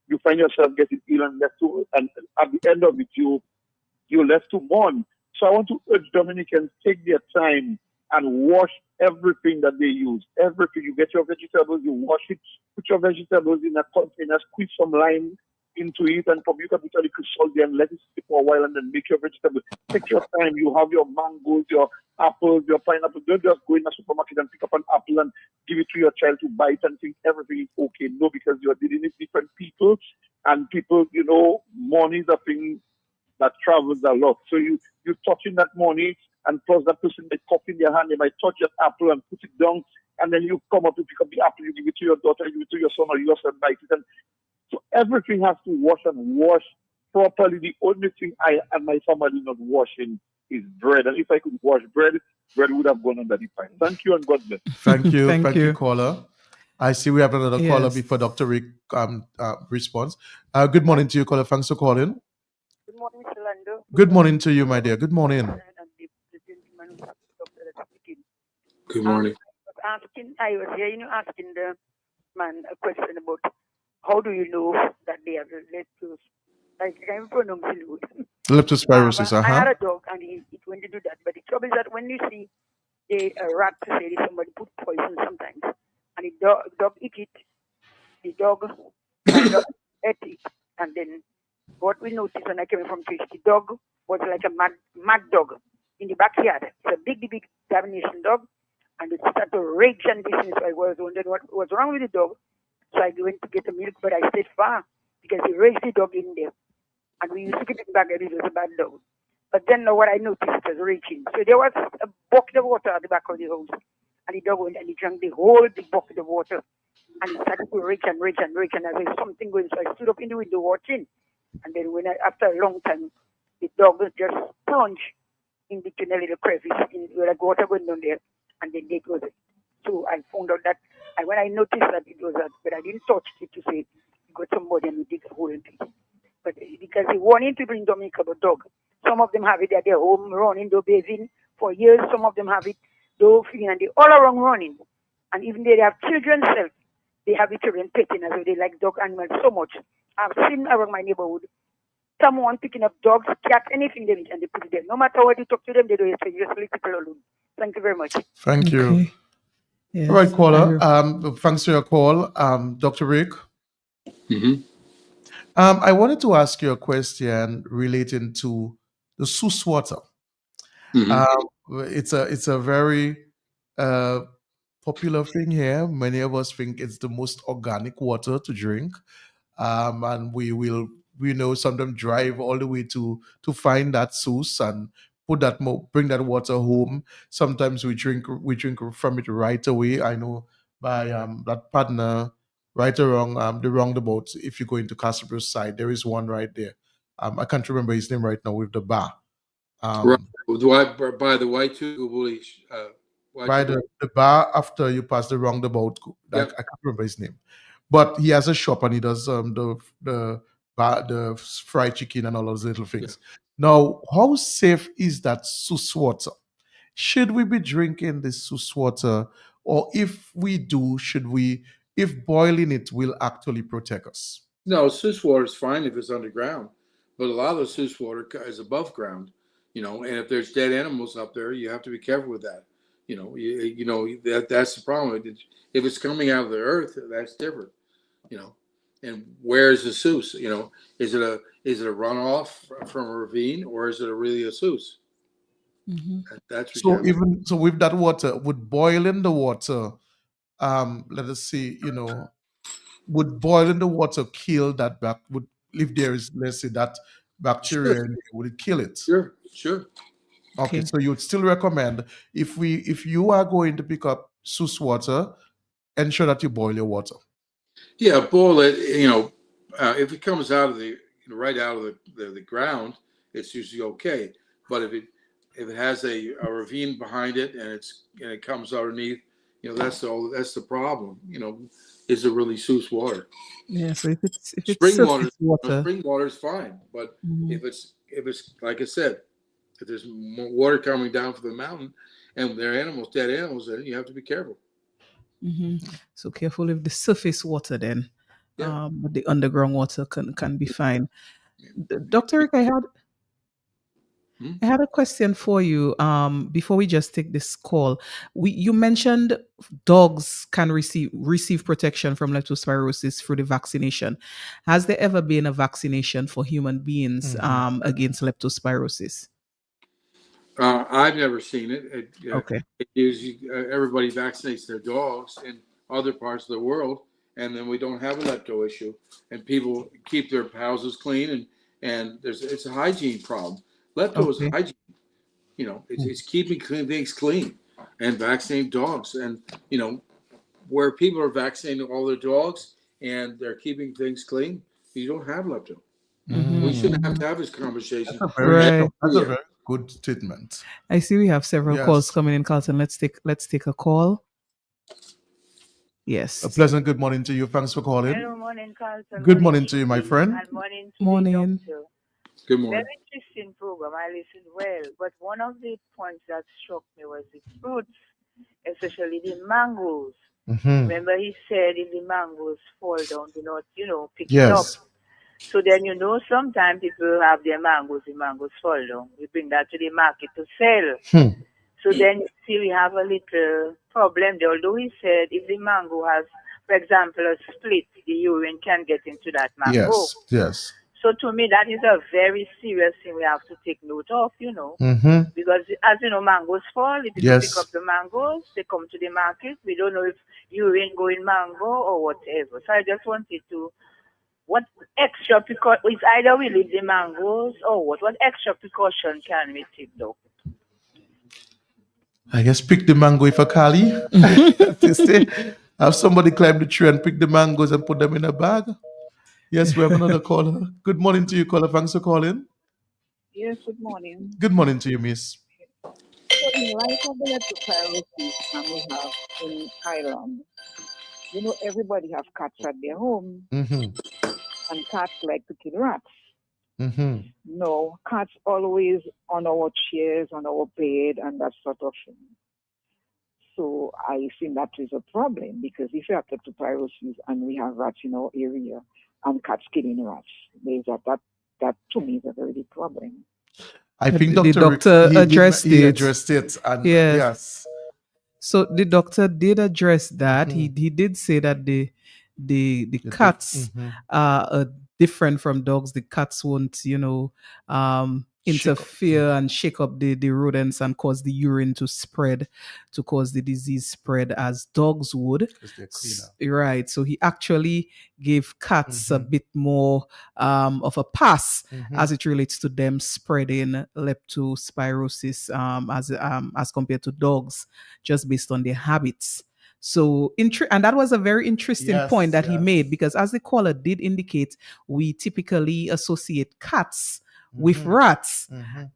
you find yourself getting ill and left to, and at the end of it, you're left to mourn. So I want to urge Dominicans, take their time and wash everything that they use. Everything. You get your vegetables, you wash it, put your vegetables in a container, squeeze some lime into it, and from you can put a little salt there and let it sit for a while and then make your vegetables. Take your time. You have your mangoes, your apples, your pineapple. Don't just go in a supermarket and pick up an apple and give it to your child to bite and think everything is okay. No, because you're dealing with different people, and people, you know, money is a thing that travels a lot. So you're touching that money, and plus that person may cup in their hand, they might touch that apple and put it down, and then you come up to pick up the apple, you give it to your daughter, you give it to your son, or you yourself bite it. And so everything has to wash and wash properly. The only thing I and my family not washing is bread. And if I could wash bread would have gone under the pine. Thank you and God bless. Thank you. Thank Thank you, you. caller. I see we have another caller Yes. before Dr. Rick responds. Good morning to you, caller. Thanks for calling. Good morning, Mr. Lando. Good morning to you, my dear. Good morning. And the gentleman who's doctor that's speaking. Good morning. I was here, asking the man a question about how do you know that they have leptos? Like, I'm pronouncing it. Leptospirosis, I had a dog and it went to do that. But the trouble is that when you see a rat, say somebody put poison sometimes, and the dog eat it, the dog ate it, and then what we noticed when I came in from church, the dog was like a mad dog in the backyard. It's a big Dalmatian dog, and it started to rage and business. So I was wondering what was wrong with the dog. So I went to get the milk, but I stayed far because he raised the dog in there. And we used to keep it back and it was a bad dog. But then what I noticed, it was raging. So there was a bucket of water at the back of the house. And the dog went and he drank the whole big bucket of water. And he started to rage and rage and rage. And there was something going. So I stood up in the window watching. And then after a long time, the dog just plunged in between a little crevice with like water going down there. And then it was it. So I found out that, and when I noticed that it was that, but I didn't touch it to say, you got somebody and we dig a hole into it. But because the warning people in Dominica about dog, some of them have it at their home running, they're bathing for years. Some of them have it, they're feeding, and they're all around running. And even they have children self, they have the children petting as well. They like dog animals so much. I've seen around my neighborhood, someone picking up dogs, cats, anything they eat, and they put it there. No matter what you talk to them, they do it. So you just leave people alone. Thank you very much. Thank you. Okay. Yes. All right, caller. Thanks for your call, Dr. Rick. Mm-hmm. I wanted to ask you a question relating to the source water. Mm-hmm. It's a very uh, popular thing here. Many of us think it's the most organic water to drink, and we know sometimes drive all the way to find that source and bring that water home. Sometimes we drink from it right away. I know by that partner, right around the roundabout. If you go into Castlebrooke side, there is one right there. I can't remember his name right now with the bar. Right. Um, Do I by the white Tugubuli, white by Tugubuli? the bar after you pass the roundabout. I Yep. can't remember his name, but he has a shop and he does the fried chicken and all those little Yeah. things. Now, how safe is that source water? Should we be drinking this source water, or if we do, if boiling it will actually protect us? No, Sus water is fine if it's underground, but a lot of the Sus water is above ground, and if there's dead animals up there, you have to be careful with that. That's the problem. If it's coming out of the earth, that's different, you know. And where is the Sus? Is it a runoff from a ravine, or is it really a Sus? Mhm. That's what you So have. even so, with that water, would boiling the water, let us see, would boiling the water kill that would if there is, let's say, that Sure, bacteria in there, would it kill it? sure. Okay, Okay. so you would still recommend, if you are going to pick up source water, ensure that you boil your water. Yeah, boil it. If it comes out of right out of the ground, it's usually okay. But if it has a ravine behind it and it comes underneath, that's the problem. Is it really Sus water? Yeah. So if it's Spring water, surface water. spring water is fine. But Mhm. if it's like I said, if there's more water coming down from the mountain and there are dead animals, then you have to be careful. Mhm. So careful with the surface water then. Yeah. But the underground water can be fine. Dr. Rick, I had a question for you. Before we just take this call, you mentioned dogs can receive protection from leptospirosis through the vaccination. Has there ever been a vaccination for human beings against leptospirosis? I've never seen it. Okay. It usually everybody vaccinates their dogs in other parts of the world, and then we don't have a lepto issue, and people keep their houses clean, and it's a hygiene problem. Lepto is Okay. hygiene. It's keeping things clean, and vaccinating dogs, and where people are vaccinating all their dogs and they're keeping things clean, you don't have lepto. We shouldn't have to have this conversation. That's a very Right. good statement. I see we have several calls Yes. coming in, Carlton. Let's take a call. A Yes. pleasant good morning to you. Thanks for calling. Hello, morning, Carlton. Good morning to you, my friend. And morning to Morning. the doctor. Good morning. Very interesting program. I listened well. But one of the points that struck me was the fruits, especially the mangoes. Mhm. Remember, he said if the mangoes fall down, do not, pick it up. Yes. So then, sometimes people have their mangoes, the mangoes fall down. We bring that to the market to sell. Hmm. So then, you see, we have a little problem there. Although he said if the mango has, for example, a split, the urine can get into that mango. Yes. So to me, that is a very serious thing we have to take note of, Mm-hmm. because as you know, mangoes fall. If you Yes. pick up the mangoes, they come to the market. We don't know if urine go in mango or whatever. So I just wanted to, what extra precaution, it's either we leave the mangoes or what extra precaution can we take though? I guess pick the mango if a Kali. Have somebody climb the tree and pick the mangoes and put them in a bag. Yes, we have another caller. Good morning to you, caller. Thanks for calling. Yes, good morning. Good morning to you, miss. So in light of the leptospirosis we have in Thailand, everybody have cats at their home, Mm-hmm. and cats like to kill rats. Mm-hmm. No, cats always on our chairs, on our bed, and that sort of thing. So I think that is a problem, because if you have leptospirosis and we have rats in our area and cats killing rats, there's that to me is a very big problem. I think The Dr. Rick, doctor he addressed he it. addressed it. And Yes. yes. So the doctor did address that. He Mhm. he did say that the The cats Mhm. are different from dogs. The cats won't, interfere and shake up the rodents and cause the urine to spread, to cause the disease spread as dogs would. Because they're cleaner. Right. So he actually gave cats a bit more of a pass as it relates to them spreading leptospirosis as compared to dogs, just based on their habits. So, and that was a very interesting point that he made, because as the caller did indicate, we typically associate cats with rats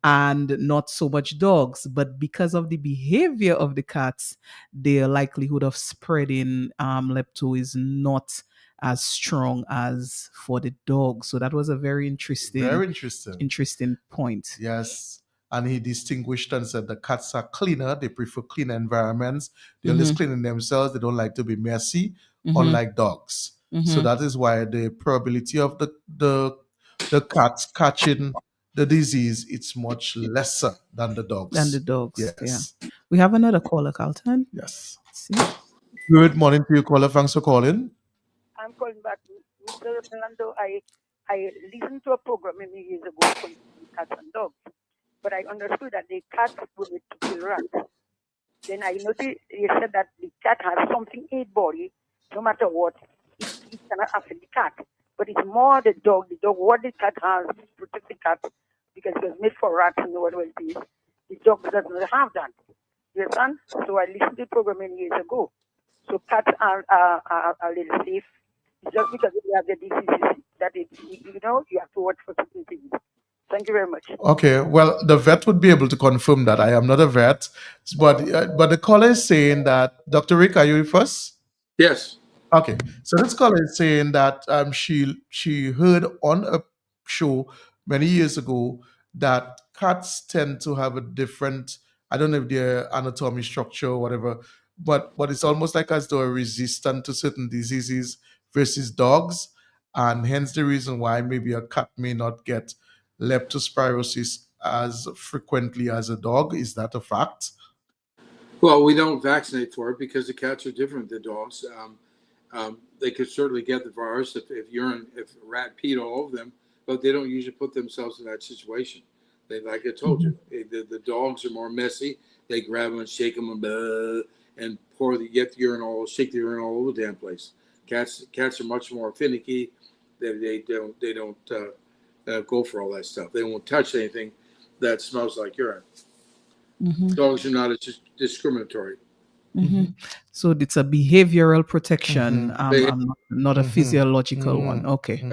and not so much dogs. But because of the behavior of the cats, their likelihood of spreading lepto is not as strong as for the dog. So that was a very interesting point. Yes. And he distinguished and said the cats are cleaner. They prefer cleaner environments. They're always cleaning themselves. They don't like to be messy, unlike dogs. So that is why the probability of the cats catching the disease, it's much lesser than the dogs. Yes. Yeah. We have another caller, Carlton. Yes. Let's see. Good morning to you, caller. Thanks for calling. I'm calling back, Mr. Orlando. I listened to a program many years ago on cats and dogs, but I understood that the cat would to kill rats. Then I noticed you said that the cat has something in its body, no matter what, it cannot affect the cat. But it's more the dog. What the cat has to protect the cat, because it was made for rats and whatever it is. The dog does not have that. You understand? So I listened to the program many years ago. So cats are a little safe. It's just because they have the diseases that you have to watch for certain things. Thank you very much. Okay, well, the vet would be able to confirm that. I am not a vet, but the caller is saying that, Dr. Rick, are you with us? Yes. Okay, so this caller is saying that she heard on a show many years ago that cats tend to have a different, I don't know if their anatomy structure or whatever, but it's almost like as though they're resistant to certain diseases versus dogs, and hence the reason why maybe a cat may not get leptospirosis as frequently as a dog. Is that a fact? Well, we don't vaccinate for it because the cats are different than dogs. They could certainly get the virus if a rat peed all over them, but they don't usually put themselves in that situation. Like I told you, the dogs are more messy. They grab them and shake them and get the urine shake the urine all over the damn place. Cats are much more finicky. They don't go for all that stuff. They won't touch anything that smells like urine. Dogs are not as discriminatory. So it's a behavioral protection, not a physiological one. Okay.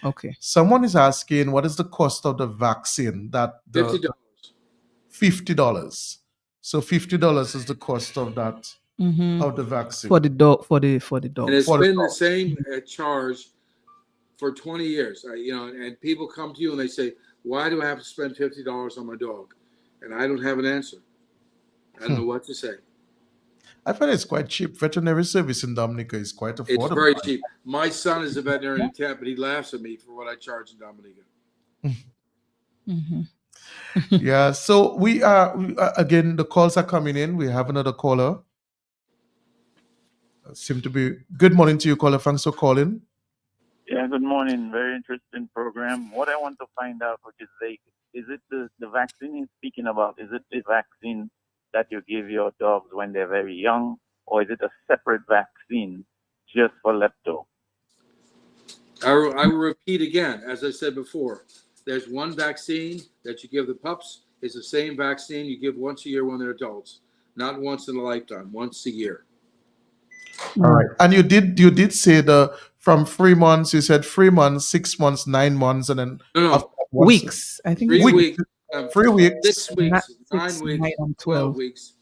Okay. Someone is asking, what is the cost of the vaccine? $50. $50. So $50 is the cost of that of the vaccine for the dog. And it's been the same charge for 20 years. And people come to you and they say, "Why do I have to spend $50 on my dog?" And I don't have an answer. I don't know what to say. I find it's quite cheap. Veterinary service in Dominica is quite affordable. It's very cheap. My son is a veterinarian in Tampa, but he laughs at me for what I charge in Dominica. Yeah, so we are, again, the calls are coming in. We have another caller. Seem to be, good morning to you, caller. Thanks for calling. Yeah, good morning. Very interesting program. What I want to find out, which is it the vaccine he's speaking about? Is it the vaccine that you give your dogs when they're very young, or is it a separate vaccine just for lepto? I will repeat again, as I said before, there's one vaccine that you give the pups. It's the same vaccine you give once a year when they're adults, not once in a lifetime, once a year. All right. And you did say from 3 months, you said 3 months, 6 months, 9 months, and then weeks. I think 3 weeks. 3 weeks. 6 weeks, 9 weeks, 9 and 12 weeks.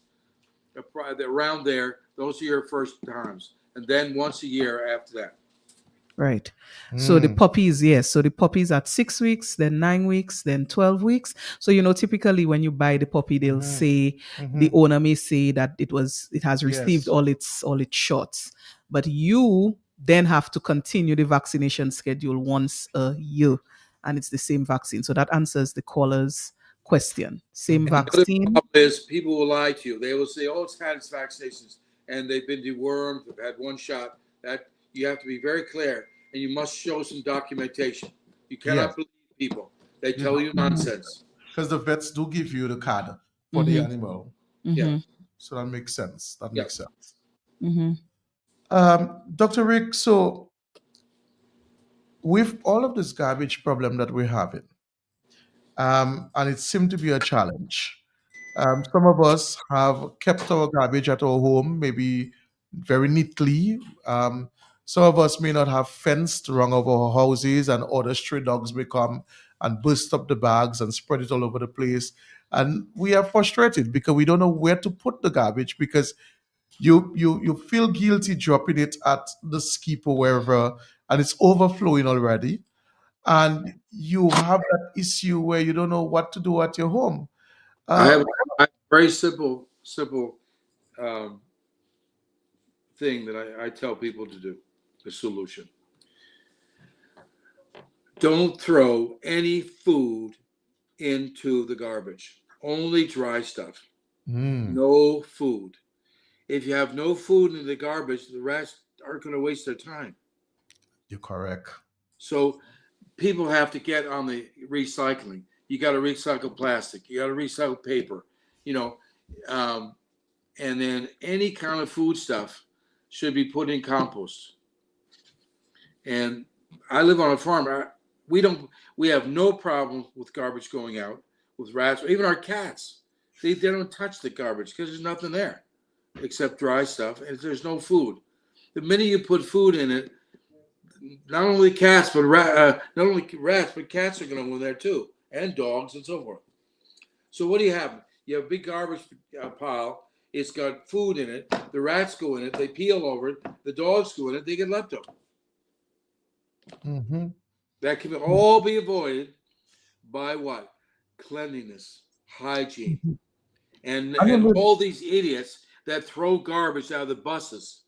Around there, those are your first times. And then once a year after that. Right. So the puppies, yes. So the puppies at 6 weeks, then 9 weeks, then 12 weeks. So, typically when you buy the puppy, they'll say, the owner may say that it has received all its shots. But you then have to continue the vaccination schedule once a year. And it's the same vaccine. So that answers the caller's question. Same vaccine. The problem is people will lie to you. They will say, "Oh, it's had its vaccinations," and they've been dewormed, they've had one shot. That you have to be very clear, and you must show some documentation. You cannot believe people. They tell you nonsense. because the vets do give you the card for the animal. Yeah. So that makes sense. That Yeah. makes sense. Mm-hmm. Dr. Rick, so with all of this garbage problem that we're having, and it seemed to be a challenge. Some of us have kept our garbage at our home, maybe very neatly. Some of us may not have fenced around of our houses, and other stray dogs may come and burst up the bags and spread it all over the place. And we are frustrated because we don't know where to put the garbage, because you feel guilty dropping it at the skip or wherever, and it's overflowing already. And you have that issue where you don't know what to do at your home. I have a very simple um, thing that I tell people to do, the solution. Don't throw any food into the garbage, only dry stuff. No food. If you have no food in the garbage, the rest aren't going to waste their time. You're correct. So people have to get on the recycling. You got to recycle plastic. You got to recycle paper, and then any kind of food stuff should be put in compost. And I live on a farm. We have no problem with garbage going out, with rats, even our cats. They don't touch the garbage because there's nothing there except dry stuff, and there's no food. The minute you put food in it, not only cats, but not only rats, but cats are going to go in there too, and dogs and so forth. So what do you have? You have a big garbage pile. It's got food in it. The rats go in it. They peel over it. The dogs go in it. They get left over. That can all be avoided by what? Cleanliness, hygiene, and all these idiots that throw garbage out of the buses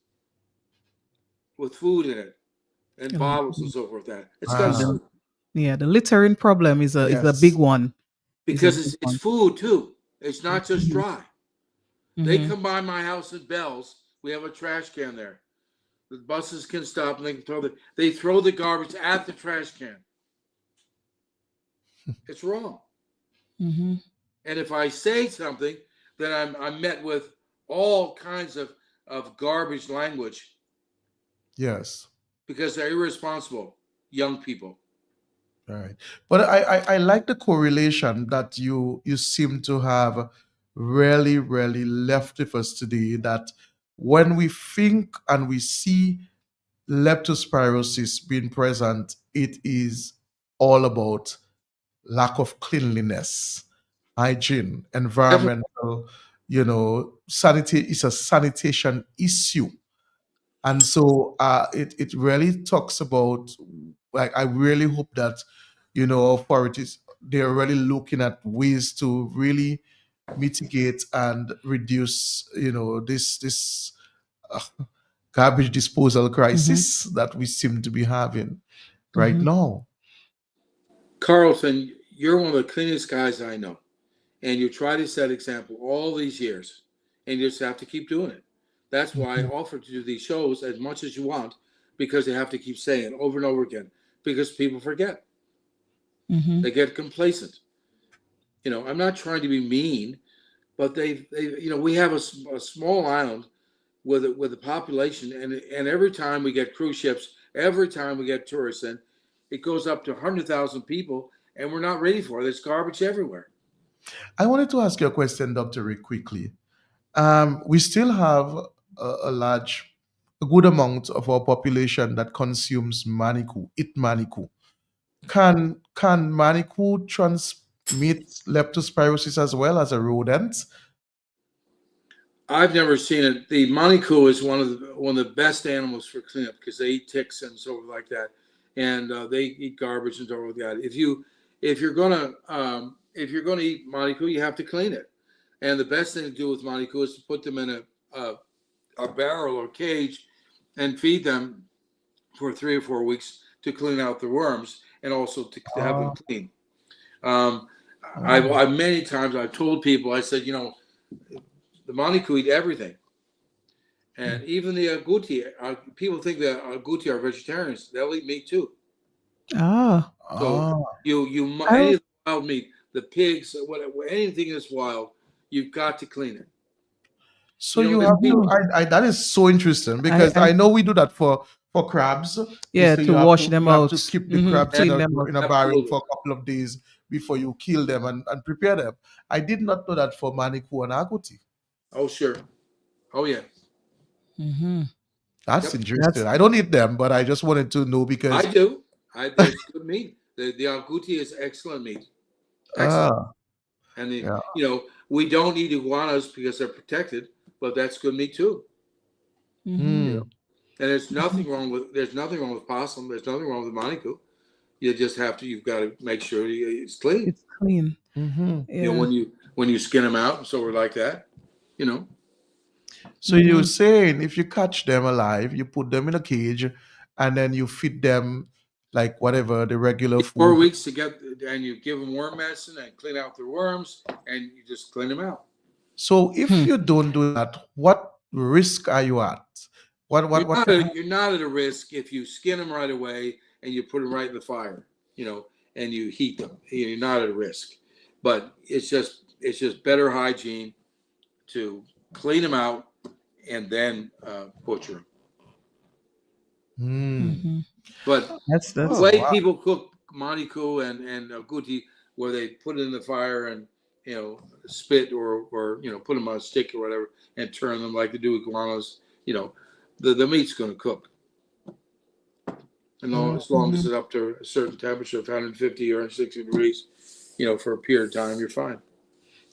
with food in it and bottles and so forth. It's got to Yeah, the littering problem is a big one. because it's food too. It's not just dry. They come by my house at Bell's. We have a trash can there. The buses can stop and they throw the garbage at the trash can. It's wrong. And if I say something, then I'm met with all kinds of garbage language. Yes. Because they're irresponsible young people. All right. But I like the correlation that you seem to have really, really left with us today, that when we think and we see leptospirosis being present, it is all about lack of cleanliness, hygiene, environmental, sanity is a sanitation issue. And so it really talks about, like, I really hope that, authorities, they're really looking at ways to really mitigate and reduce, this garbage disposal crisis that we seem to be having right now. Carlton, you're one of the cleanest guys I know. And you try to set example all these years. And you just have to keep doing it. That's why I offer to do these shows as much as you want, because you have to keep saying it over and over again, because people forget. They get complacent. I'm not trying to be mean, but they we have a small island with a population, and every time we get cruise ships, every time we get tourists in, it goes up to 100,000 people, and we're not ready for it. There's garbage everywhere. I wanted to ask you a question, Dr. Rick, quickly. We still have a good amount of our population that consumes manikou, eat manikou. Can manikou transmit leptospirosis as well as a rodent? I've never seen it. The manikou is one of the best animals for cleanup because they eat ticks and so like that, and they eat garbage and stuff like that. If you're gonna eat manikou, you have to clean it. And the best thing to do with manikou is to put them in a barrel or cage and feed them for 3 or 4 weeks to clean out the worms and also to have them clean. I've many times I've told people, I said, the manikou eat everything. And even the agouti, people think that agouti are vegetarians. They'll eat meat too. Oh. So any of the wild meat, the pigs, whatever, anything that's wild, you've got to clean it. So You know, you have to. That is so interesting because I know we do that for crabs. Yeah, So to you have wash to them you have out. to keep the crabs Clean them out. in a barrel for a couple of days before you kill them and prepare them. I did not know that for Manikou and Agouti. Oh sure. Oh yeah. That's interesting. I don't eat them, but I just wanted to know because I do. There's good meat. The agouti is excellent meat. Excellent. And you know, we don't eat iguanas because they're protected, but that's good meat too. You know? And there's nothing wrong with possum. There's nothing wrong with Manikou. You just you've got to make sure it's clean. It's clean. You know, when you skin them out, so we're like that. You know. So you're saying if you catch them alive, you put them in a cage, and then you feed them like whatever the regular food. 4 weeks to get, and you give them worm medicine and clean out their worms, and you just clean them out. So if you don't do that, what risk are you at? You're not at a risk if you skin them right away and you put them right in the fire, you know, and you heat them. You're not at a risk, but it's just better hygiene to clean them out and then butcher them. But that's the way people cook Manikou and agouti, where they put it in the fire and spit or put them on a stick or whatever and turn them like they do iguanas, the meat's going to cook. And as long as it's up to a certain temperature of 150 or 160 degrees, for a period of time, you're fine.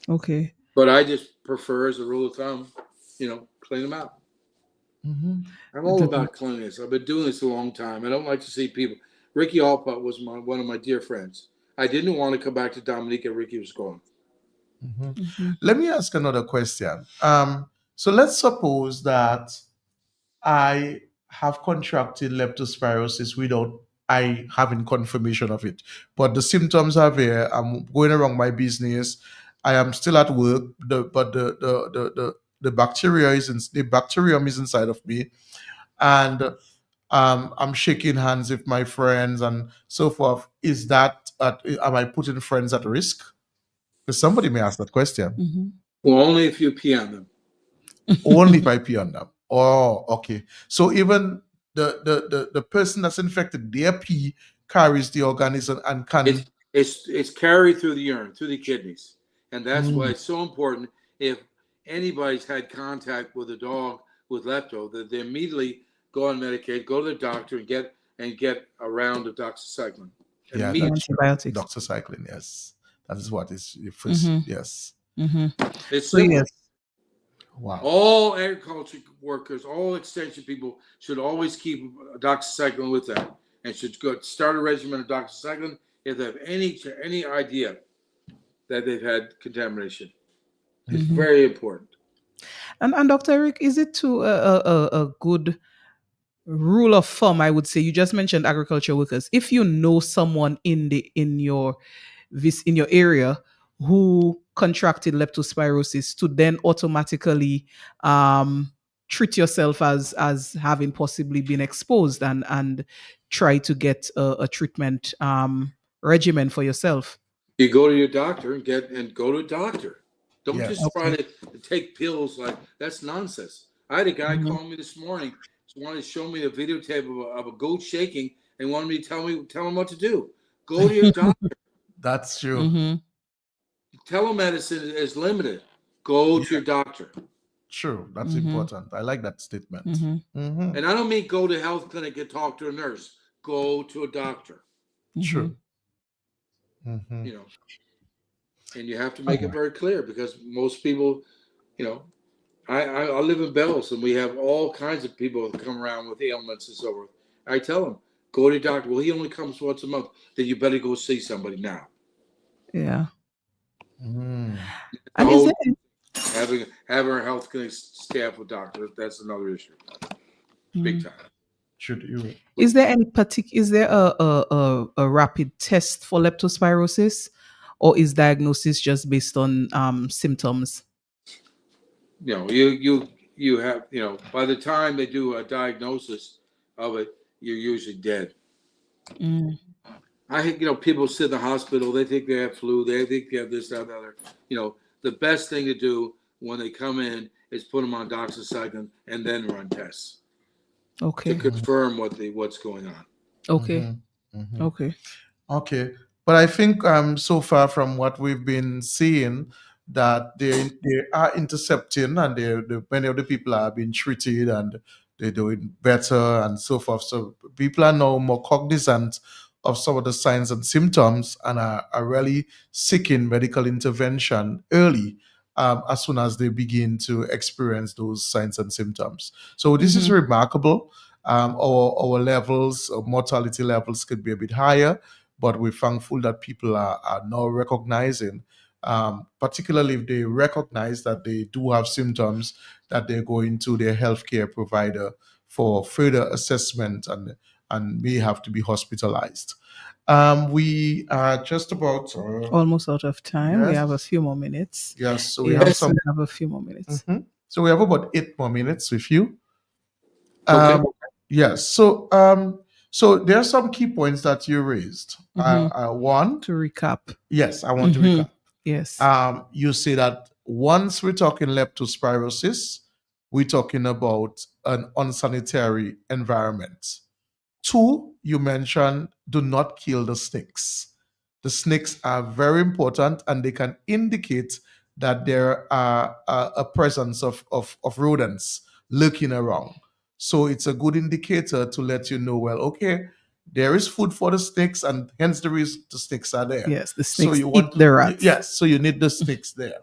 Okay. But I just prefer, as a rule of thumb, clean them out. I'm all about cleanliness. I've been doing this a long time. I don't like to see people. Ricky Alpott was one of my dear friends. I didn't want to come back to Dominica. Ricky was gone. Let me ask another question. So let's suppose that I have contracted leptospirosis without I having confirmation of it, but the symptoms are there. I'm going around my business. I am still at work, but the bacterium is inside of me, and I'm shaking hands with my friends and so forth. Is that am I putting friends at risk? Because somebody may ask that question. Well, only if you pee on them. Only if I pee on them. Oh, okay. So even the person that's infected, their pee carries the organism and can. It's carried through the urine, through the kidneys, and that's why it's so important. If anybody's had contact with a dog with lepto, that they immediately go on Medicaid, go to the doctor, and get a round of doxycycline. Yeah, antibiotics. Doxycycline. Yes, that is what is first. Yes. It's so simple. yes. Wow. All agriculture workers, all extension people should always keep doxycycline with them, and should start a regimen of doxycycline if they have any idea that they've had contamination. It's very important. And Dr. Eric, is it to a good rule of thumb? I would say you just mentioned agriculture workers. If you know someone in your area who contracted leptospirosis, to then automatically treat yourself as having possibly been exposed and try to get a treatment regimen for yourself. You go to your doctor and go to a doctor. Don't just try to take pills. Like, that's nonsense. I had a guy call me this morning, wanted to show me a videotape of a goat shaking, and wanted me to tell him what to do. Go to your doctor. That's true. Telemedicine is limited. Go to your doctor. True. That's important. I like that statement. And I don't mean go to a health clinic and talk to a nurse. Go to a doctor. True. And you have to make it very clear, because most people, I live in Bells, and we have all kinds of people that come around with ailments and so forth. I tell them, go to your doctor. Well, he only comes once a month. Then you better go see somebody now. Yeah. And having our health clinic staff with doctors, that's another issue. Big time. Is there any is there a rapid test for leptospirosis, or is diagnosis just based on symptoms? You have, by the time they do a diagnosis of it, you're usually dead. People sit in the hospital. They think they have flu. They think they have this, that, the other. The best thing to do when they come in is put them on doxycycline and then run tests to Okay. confirm what's going on. Okay. Mhm. Okay. Okay, but I think so far from what we've been seeing that they are intercepting and many of the people are being treated and they're doing better and so forth. So people are now more cognizant of some of the signs and symptoms and are really seeking medical intervention early as soon as they begin to experience those signs and symptoms. So this is remarkable. Our levels, mortality levels could be a bit higher, but we're thankful that people are now recognizing, particularly if they recognize that they do have symptoms, that they go into their healthcare provider for further assessment and may have to be hospitalized. We are just about Almost out of time. We yes, have a few more minutes. yes. So we have Yes, some. we have a few more minutes. So we have about 8 more minutes with you. Okay. Yes. So there are some key points that you raised. One, To recap. yes, I want to recap. Yes. You say that once we're talking leptospirosis, we're talking about an unsanitary environment. Two, you mentioned do not kill the snakes. The snakes are very important and they can indicate that there are a presence of rodents lurking around. So it's a good indicator to let you know, well, okay, there is food for the snakes and hence the reason the snakes are there. Yes, the So snakes you eat want the rats. yes, so you need the snakes there.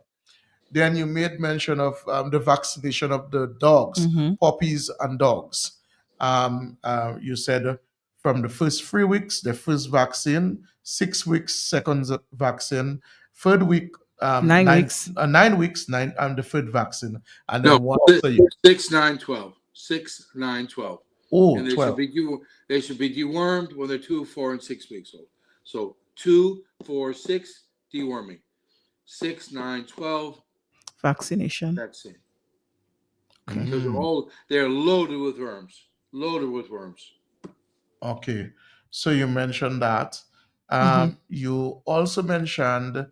Then you made mention of the vaccination of the dogs, puppies and dogs. You said from the first 3 weeks, the first vaccine, 6 weeks, second vaccine, third week, 9 weeks. 9 weeks, the third vaccine, and No, then once a year. 6, 9, 12. 6, 9, 12. Oh, And they 12. they should be dewormed when they're 2, 4, and 6 weeks old. So 2, 4, 6 deworming. 6, 9, 12 Vaccination. vaccine. Because they're loaded with worms. Loaded with worms. Okay, so you mentioned that. You also mentioned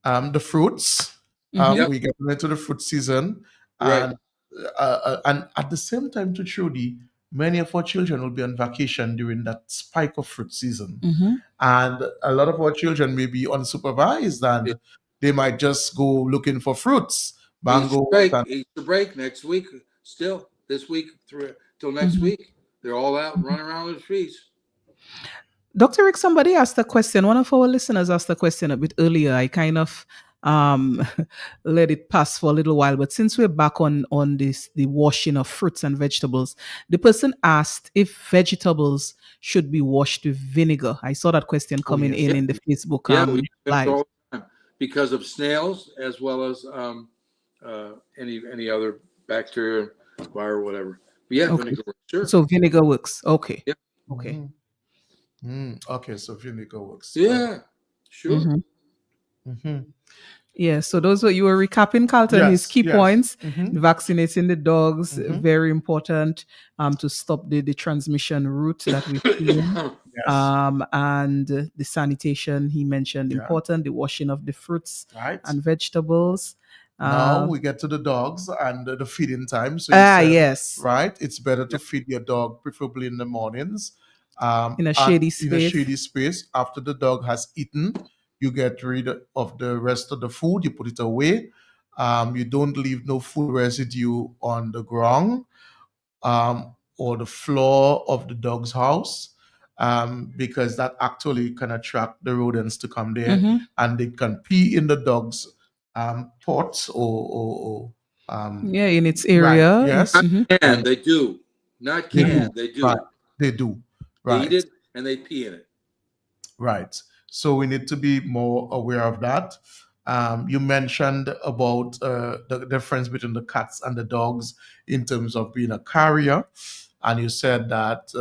the fruits. Yep. We get into the fruit season, Right. and at the same time, to Trudy, many of our children will be on vacation during that spike of fruit season, and a lot of our children may be unsupervised, and they might just go looking for fruits, mango. Easter break next week. Still this week through till next week. They're all out running around the trees. Dr. Rick, somebody asked a question. One of our listeners asked a question a bit earlier. I kind of let it pass for a little while, but since we're back on the washing of fruits and vegetables, the person asked if vegetables should be washed with vinegar. I saw that question coming in the Facebook we use them live. all the time because of snails as well as any other bacteria, wire, or whatever. But yeah, Okay. vinegar, sure. So vinegar works. Okay. Yep. Okay. Okay, so vinegar works. Yeah, sure. Yeah, so those were you were recapping, Carlton, his key points. Vaccinating the dogs, very important to stop the transmission route that we've seen. And the sanitation he mentioned, important, the washing of the fruits and vegetables. Now we get to the dogs and the feeding time. So yes, right. It's better to feed your dog, preferably in the mornings, in a shady space. After the dog has eaten, you get rid of the rest of the food. You put it away. You don't leave no food residue on the ground or the floor of the dog's house. Because that actually can attract the rodents to come there, and they can pee in the dog's pots or in its area. Right, yes, and they do. Not can, they do. Right. They do. Right. They eat it and they pee in it. Right. So we need to be more aware of that. You mentioned about the difference between the cats and the dogs in terms of being a carrier, and you said that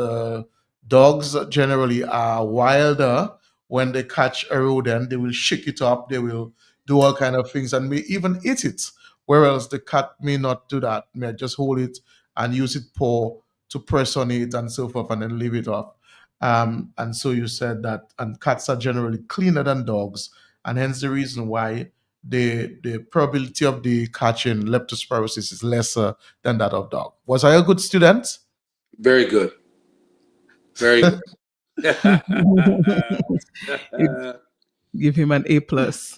dogs generally are wilder. When they catch a rodent, they will shake it up. They will do all kind of things and may even eat it. Whereas the cat may not do that. May just hold it and use its paw to press on it and so forth, and then leave it off. And so you said that, and cats are generally cleaner than dogs, and hence the reason why the probability of the catching leptospirosis is lesser than that of dog. Was I a good student? Very good. Very good. Give him an A plus.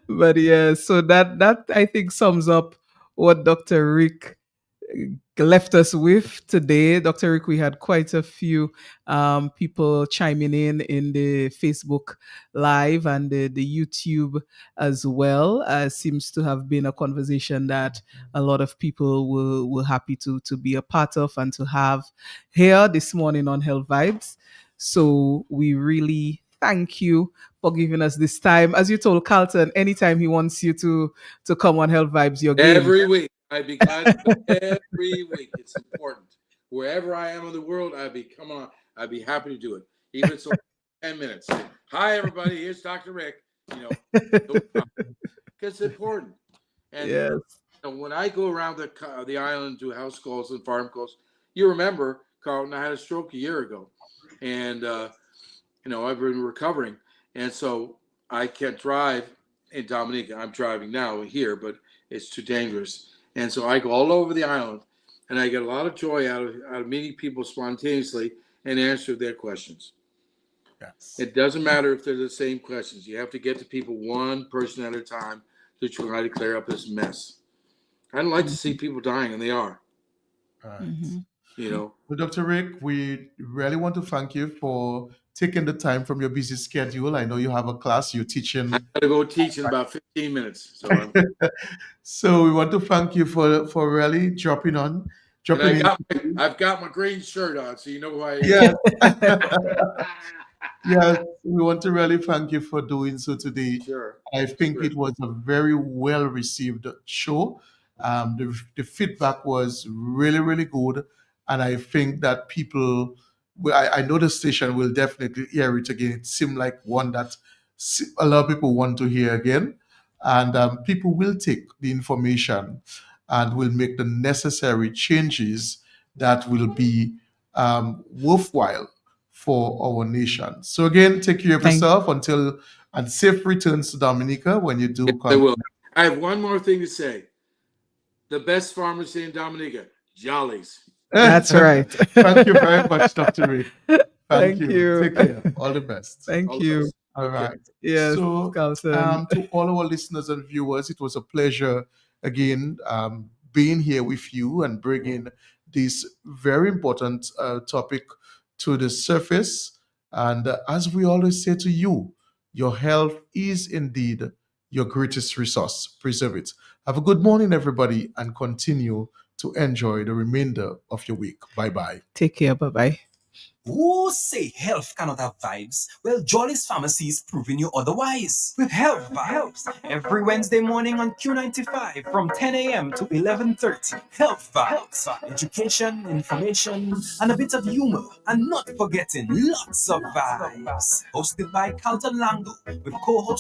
But yeah, so that I think sums up what Dr. Rick left us with today. Dr. Rick, we had quite a few people chiming in the Facebook Live and the YouTube as well. Seems to have been a conversation that a lot of people were happy to be a part of and to have here this morning on Health Vibes. So we really thank you for giving us this time. As you told Carlton, anytime he wants you to come on Health Vibes, you're game. Every week. I'd be glad to come every week. It's important. Wherever I am in the world, I'd be happy to do it. Even if it's only 10 minutes. Hi, everybody. Here's Dr. Rick. Because it's important. And Yes. when I go around the island to house calls and farm calls, you remember, Carlton, I had a stroke a year ago. And, I've been recovering. And so I can't drive in Dominica. I'm driving now here, but it's too dangerous. And so I go all over the island, and I get a lot of joy out of meeting people spontaneously and answer their questions. Yes. It doesn't matter if they're the same questions. You have to get to people one person at a time to try to clear up this mess. I don't like to see people dying, and they are. Right. Mm-hmm. Well, Dr. Rick, we really want to thank you for taking the time from your busy schedule. I know you have a class you're teaching. I got to go teach in about 15 minutes. So, so we want to thank you for really dropping in. I've got my green shirt on, so you know who I am. Yeah. Yes, we want to really thank you for doing so today. Sure. I think it was a very well received show. The feedback was really, really good. And I think that people, I know the station will definitely hear it again. It seemed like one that a lot of people want to hear again. And people will take the information and will make the necessary changes that will be worthwhile for our nation. So again, take care of yourself and safe returns to Dominica when you do come. I will. I have one more thing to say. The best pharmacy in Dominica, Jolly's. That's right. Thank you very much, Dr. Rick. Thank you. Take care. All the best. Thank you. All right. Yes. So, Carlton. to all our listeners and viewers, it was a pleasure again being here with you and bringing this very important topic to the surface. And as we always say to you, your health is indeed your greatest resource. Preserve it. Have a good morning, everybody, and continue to enjoy the remainder of your week. Bye-bye. Take care. Bye-bye. Who say health cannot have vibes? Well, Jolly's Pharmacy is proving you otherwise. With Health Vibes, every Wednesday morning on Q95 from 10 a.m. to 11:30. Health Vibes, education, information, and a bit of humor. And not forgetting lots of vibes. Hosted by Carlton Lango with co-host